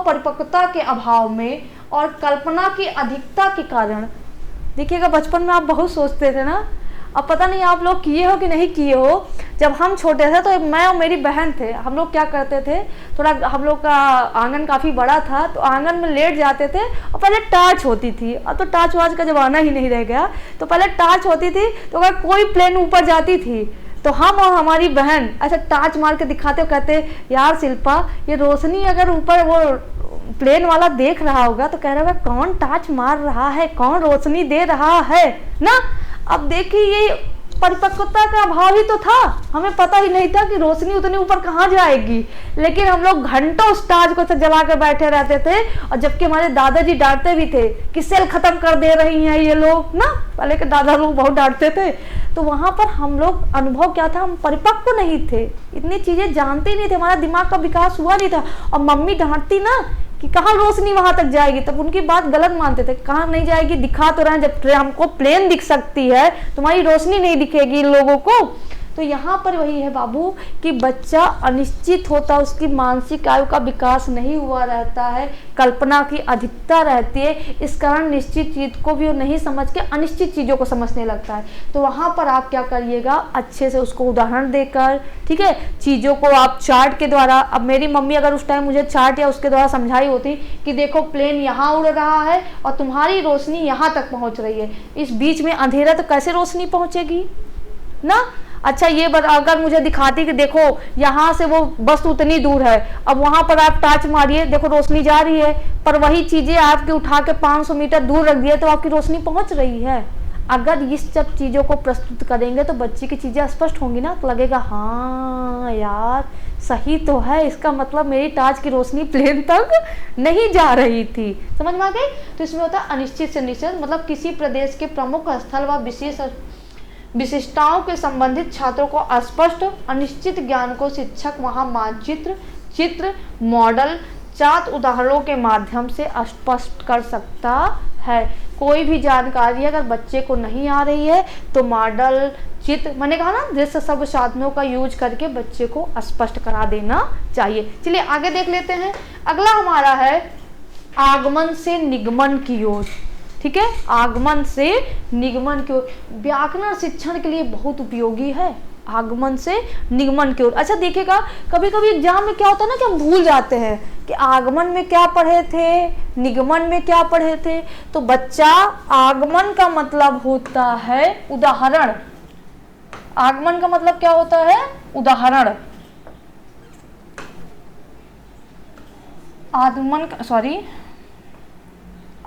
परिपक्वता के अभाव में और कल्पना की अधिकता के कारण, देखिएगा बचपन में आप बहुत सोचते थे ना, अब पता नहीं आप लोग किए हो कि नहीं किए हो। जब हम छोटे थे तो मैं और मेरी बहन थे, हम लोग क्या करते थे, थोड़ा हम लोग का आंगन काफ़ी बड़ा था, तो आंगन में लेट जाते थे। और पहले टार्च होती थी, अब तो टार्च वार्च का ज़माना ही नहीं रह गया, तो पहले टार्च होती थी। तो अगर कोई प्लेन ऊपर जाती थी तो हम और हमारी बहन ऐसा टार्च मार के दिखाते हो, कहते यार शिल्पा, ये रोशनी अगर ऊपर वो प्लेन वाला देख रहा होगा तो कह रहा होगा कौन टार्च मार रहा है, कौन रोशनी दे रहा है ना। अब देखिए ये परिपक्वता का अभाव ही तो था, हमें पता ही नहीं था कि रोशनी उतनी ऊपर कहाँ जाएगी, लेकिन हम लोग घंटों उस टार्च को जला कर बैठे रहते थे। और जबकि हमारे दादाजी डांटते भी थे कि सेल खत्म कर दे रही हैं ये लोग ना, पहले के दादा लोग बहुत डांटते थे। तो वहाँ पर हम लोग, अनुभव क्या था, हम परिपक्व नहीं थे, इतनी चीज़ें जानते ही नहीं थे, हमारा दिमाग का विकास हुआ नहीं था। और मम्मी डांटती ना कि कहाँ रोशनी वहां तक जाएगी, तब उनकी बात गलत मानते थे। कहाँ नहीं जाएगी, दिखा तो रहे हैं, जब हमको प्लेन दिख सकती है, तुम्हारी रोशनी नहीं दिखेगी इन लोगों को। तो यहाँ पर वही है बाबू कि बच्चा अनिश्चित होता, उसकी मानसिक आयु का विकास नहीं हुआ रहता है, कल्पना की अधिकता रहती है, इस कारण निश्चित चीज को भी वो नहीं समझ के अनिश्चित चीज़ों को समझने लगता है। तो वहाँ पर आप क्या करिएगा, अच्छे से उसको उदाहरण देकर, ठीक है, चीज़ों को आप चार्ट के द्वारा, अब मेरी मम्मी अगर उस टाइम मुझे चार्ट या उसके द्वारा समझाई होती कि देखो प्लेन यहाँ उड़ रहा है और तुम्हारी रोशनी यहाँ तक पहुँच रही है, इस बीच में अंधेरा, तो कैसे रोशनी पहुँचेगी ना। अच्छा ये अगर मुझे दिखाती कि देखो यहाँ से वो बस उतनी दूर है, अब वहाँ पर आप टार्च मारिए, देखो रोशनी जा रही है, पर वही चीज़ें आपके उठा के 500 मीटर दूर रख दिए तो आपकी रोशनी पहुँच रही है। अगर इस सब चीज़ों को प्रस्तुत करेंगे तो बच्चे की चीज़ें स्पष्ट होंगी ना, तो लगेगा हाँ यार सही तो है, इसका मतलब मेरी टार्च की रोशनी प्लेन तक नहीं जा रही थी। समझ में आ गई। तो इसमें होता है अनिश्चित से निश्चित, मतलब किसी प्रदेश के प्रमुख स्थल व विशेष विशिष्टताओं के संबंधित छात्रों को अस्पष्ट अनिश्चित ज्ञान को शिक्षक वहां मानचित्र, चित्र, मॉडल, चार्ट, उदाहरणों के माध्यम से स्पष्ट कर सकता है। कोई भी जानकारी अगर बच्चे को नहीं आ रही है तो मॉडल, चित्र, मैंने कहा ना, जैसे सब साधनों का यूज करके बच्चे को स्पष्ट करा देना चाहिए। चलिए आगे देख लेते हैं। अगला हमारा है आगमन से निगमन की ओर। ठीक है, आगमन से निगमन की ओर व्याकरण शिक्षण के लिए बहुत उपयोगी है। आगमन से निगमन की ओर। अच्छा देखिएगा, कभी कभी एग्जाम में क्या होता है ना कि हम भूल जाते हैं कि आगमन में क्या पढ़े थे, निगमन में क्या पढ़े थे। तो बच्चा, आगमन का मतलब होता है उदाहरण। आगमन का मतलब क्या होता है? उदाहरण।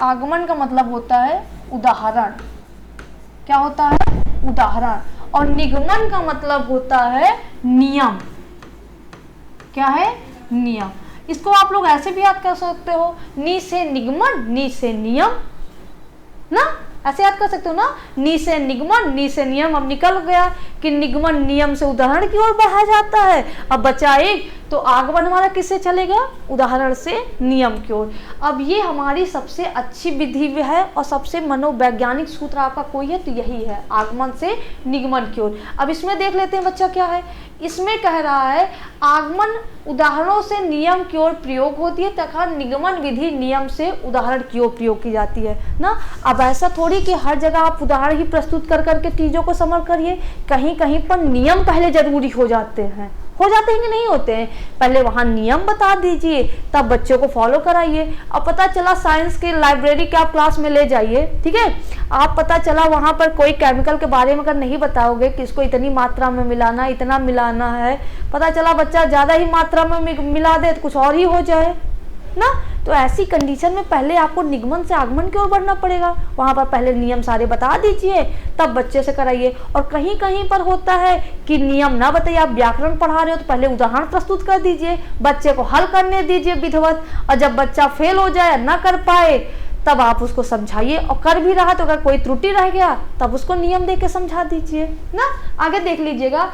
आगमन का मतलब होता है उदाहरण। क्या होता है? उदाहरण। और निगमन का मतलब होता है नियम। क्या है? नियम। इसको आप लोग ऐसे भी याद कर सकते हो, नि से निगमन, नि से नियम ना, ऐसे याद कर सकते हो ना, नि से निगमन, नि से नियम। अब निकल गया कि निगमन नियम से उदाहरण की ओर बढ़ा जाता है। अब बचा एक, तो आगमन हमारा किससे चलेगा? उदाहरण से नियम की ओर। अब ये हमारी सबसे अच्छी विधि है और सबसे मनोवैज्ञानिक सूत्र आपका कोई है तो यही है, आगमन से निगमन की ओर। अब इसमें देख लेते हैं बच्चा क्या है। इसमें कह रहा है आगमन उदाहरणों से नियम की ओर प्रयोग होती है तथा निगमन विधि नियम से उदाहरण की ओर प्रयोग की जाती है ना। अब ऐसा थोड़ी कि हर जगह आप उदाहरण ही प्रस्तुत कर करके चीज़ों को समझ करिए, कहीं कहीं पर नियम पहले जरूरी हो जाते हैं हो जाते हैं कि नहीं होते हैं? पहले वहाँ नियम बता दीजिए, तब बच्चों को फॉलो कराइए। अब पता चला साइंस की लाइब्रेरी के आप क्लास में ले जाइए, ठीक है, आप पता चला वहाँ पर कोई केमिकल के बारे में अगर नहीं बताओगे कि इसको इतनी मात्रा में मिलाना, इतना मिलाना है, पता चला बच्चा ज़्यादा ही मात्रा में मिला दे तो कुछ और ही हो जाए ना। तो ऐसी कंडीशन में पहले आपको निगमन से आगमन की ओर बढ़ना पड़ेगा। वहाँ पर पहले नियम सारे बता दीजिए, तब बच्चे से कराइए। और कहीं कहीं पर होता है कि नियम ना बताइए, आप व्याकरण पढ़ा रहे हो तो पहले उदाहरण प्रस्तुत कर दीजिए, बच्चे को हल करने दीजिए विधिवत। और जब बच्चा फेल हो जाए, ना कर पाए, तब आप उसको समझाइए। और कर भी रहा तो अगर कोई त्रुटि रह गया तब उसको नियम दे के समझा दीजिए ना। आगे देख लीजिएगा,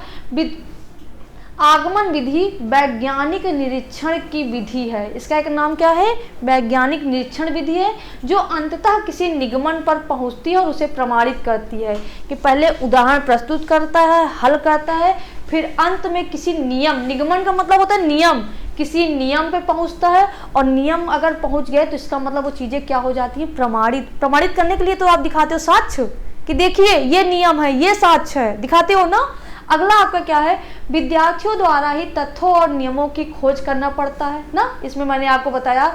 आगमन विधि वैज्ञानिक निरीक्षण की विधि है। इसका एक नाम क्या है? वैज्ञानिक निरीक्षण विधि है, जो अंततः किसी निगमन पर पहुंचती है और उसे प्रमाणित करती है। कि पहले उदाहरण प्रस्तुत करता है, हल करता है, फिर अंत में किसी नियम, निगमन का मतलब होता है नियम, किसी नियम पे पहुंचता है। और नियम अगर पहुंच गए तो इसका मतलब वो चीज़ें क्या हो जाती हैं? प्रमाणित। प्रमाणित करने के लिए तो आप दिखाते हो साक्ष्य, कि देखिए ये नियम है, ये साक्ष्य है, दिखाते हो ना। अगला आपका क्या है? विद्यार्थियों द्वारा ही तथ्यों और नियमों की खोज करना पड़ता है ना। इसमें मैंने आपको बताया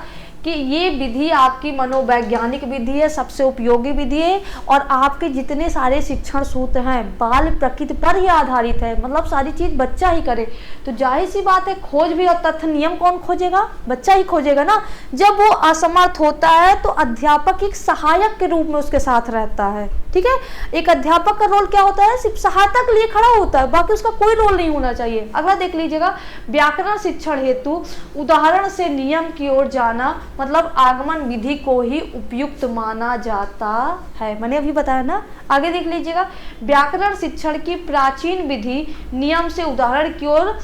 कि ये विधि आपकी मनोवैज्ञानिक विधि है, सबसे उपयोगी विधि है। और आपके जितने सारे शिक्षण सूत्र हैं बाल प्रकृति पर ही आधारित है, मतलब सारी चीज़ बच्चा ही करे। तो जाहिर सी बात है, खोज भी और तथ्य नियम कौन खोजेगा? बच्चा ही खोजेगा ना। जब वो असमर्थ होता है तो अध्यापक एक सहायक के रूप में उसके साथ रहता है, ठीक है। एक अध्यापक का रोल क्या होता है? सिर्फ सहायता के लिए खड़ा होता है, बाकी उसका कोई रोल नहीं होना चाहिए। अगला देख लीजिएगा, व्याकरण शिक्षण हेतु उदाहरण से नियम की ओर जाना, मतलब आगमन विधि को ही उपयुक्त माना जाता है। मैंने अभी बताया ना। आगे देख लीजिएगा, व्याकरण शिक्षण की प्राचीन विधि नियम से उदाहरण की ओर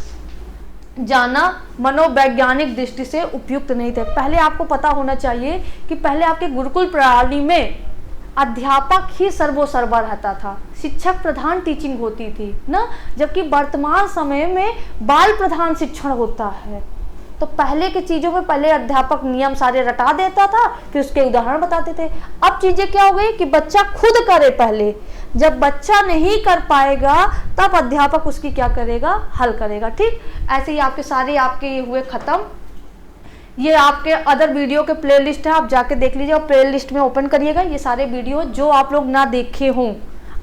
जाना मनोवैज्ञानिक दृष्टि से उपयुक्त नहीं थे। पहले आपको पता होना चाहिए कि पहले आपके गुरुकुल प्रणाली में अध्यापक ही सर्वोसर्वा रहता था, शिक्षक प्रधान टीचिंग होती थी ना। जबकि वर्तमान समय में बाल प्रधान शिक्षण होता है। तो पहले की चीज़ों में पहले अध्यापक नियम सारे रटा देता था, फिर उसके उदाहरण बताते थे। अब चीज़ें क्या हो गई कि बच्चा खुद करे पहले। जब बच्चा नहीं कर पाएगा तब अध्यापक उसकी क्या करेगा? हल करेगा, ठीक। ऐसे ही आपके सारे आपके हुए ख़त्म। ये आपके अदर वीडियो के प्लेलिस्ट है, आप जाके देख लीजिए और प्लेलिस्ट में ओपन करिएगा। ये सारे वीडियो जो आप लोग ना देखे हों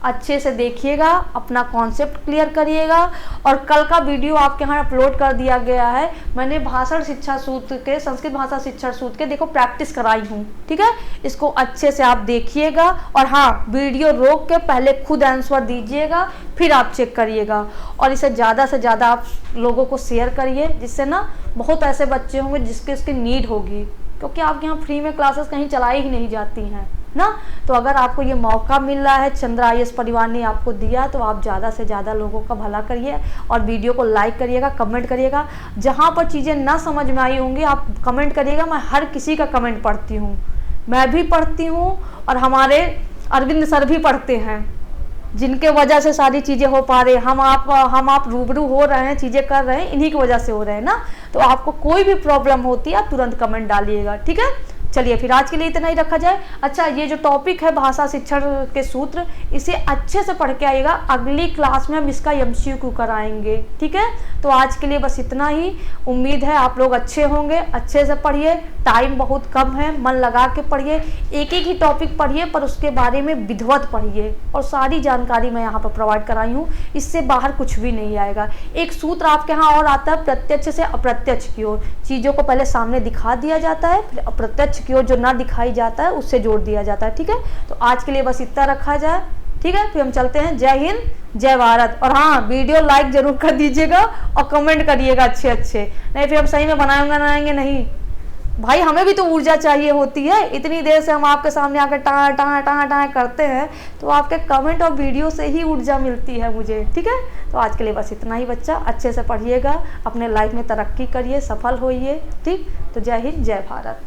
अच्छे से देखिएगा, अपना कॉन्सेप्ट क्लियर करिएगा। और कल का वीडियो आपके यहाँ अपलोड कर दिया गया है। मैंने भाषण शिक्षा सूत्र के, संस्कृत भाषा शिक्षा सूत्र के देखो प्रैक्टिस कराई हूँ, ठीक है। इसको अच्छे से आप देखिएगा। और हाँ, वीडियो रोक के पहले खुद आंसर दीजिएगा, फिर आप चेक करिएगा। और इसे ज़्यादा से ज़्यादा आप लोगों को शेयर करिए, जिससे ना बहुत ऐसे बच्चे होंगे जिसके इसकी नीड होगी, क्योंकि आपके यहाँ फ्री में क्लासेस कहीं चलाई ही नहीं जाती हैं ना। तो अगर आपको ये मौका मिल रहा है, चंद्र IAS परिवार ने आपको दिया, तो आप ज़्यादा से ज़्यादा लोगों का भला करिए और वीडियो को लाइक करिएगा, कमेंट करिएगा। जहाँ पर चीज़ें ना समझ में आई होंगी आप कमेंट करिएगा। मैं हर किसी का कमेंट पढ़ती हूँ, मैं भी पढ़ती हूँ और हमारे अरविंद सर भी पढ़ते हैं, जिनके वजह से सारी चीज़ें हो पा रही। हम आप रूबरू हो रहे हैं, चीज़ें कर रहे हैं, इन्हीं की वजह से हो रहे हैं ना। तो आपको कोई भी प्रॉब्लम होती है आप तुरंत कमेंट डालिएगा, ठीक है। चलिए फिर आज के लिए इतना ही रखा जाए। अच्छा, ये जो टॉपिक है भाषा शिक्षण के सूत्र, इसे अच्छे से पढ़ के आइएगा। अगली क्लास में हम इसका MCQ कराएंगे, ठीक है। तो आज के लिए बस इतना ही। उम्मीद है आप लोग अच्छे होंगे। अच्छे से पढ़िए, टाइम बहुत कम है, मन लगा के पढ़िए। एक एक ही टॉपिक पढ़िए, पर उसके बारे में विधिवत पढ़िए। और सारी जानकारी मैं यहाँ पर प्रोवाइड कराई हूँ, इससे बाहर कुछ भी नहीं आएगा। एक सूत्र आपके यहाँ और आता है, प्रत्यक्ष से अप्रत्यक्ष की ओर। चीज़ों को पहले सामने दिखा दिया जाता है, फिर अप्रत्यक्ष की ओर जो ना दिखाई जाता है उससे जोड़ दिया जाता है, ठीक है। तो आज के लिए बस इतना रखा जाए, ठीक है। फिर हम चलते हैं। जय हिंद, जय भारत। और हाँ, वीडियो लाइक जरूर कर दीजिएगा और कमेंट करिएगा अच्छे, नहीं फिर हम सही में बनाएंगे नहीं भाई, हमें भी तो ऊर्जा चाहिए होती है। इतनी देर से हम आपके सामने आकर टाँ करते हैं, तो आपके कमेंट और वीडियो से ही ऊर्जा मिलती है मुझे, ठीक है। तो आज के लिए बस इतना ही बच्चा। अच्छे से पढ़िएगा, अपने लाइफ में तरक्की करिए, सफल होइए, ठीक। तो जय हिंद, जय भारत।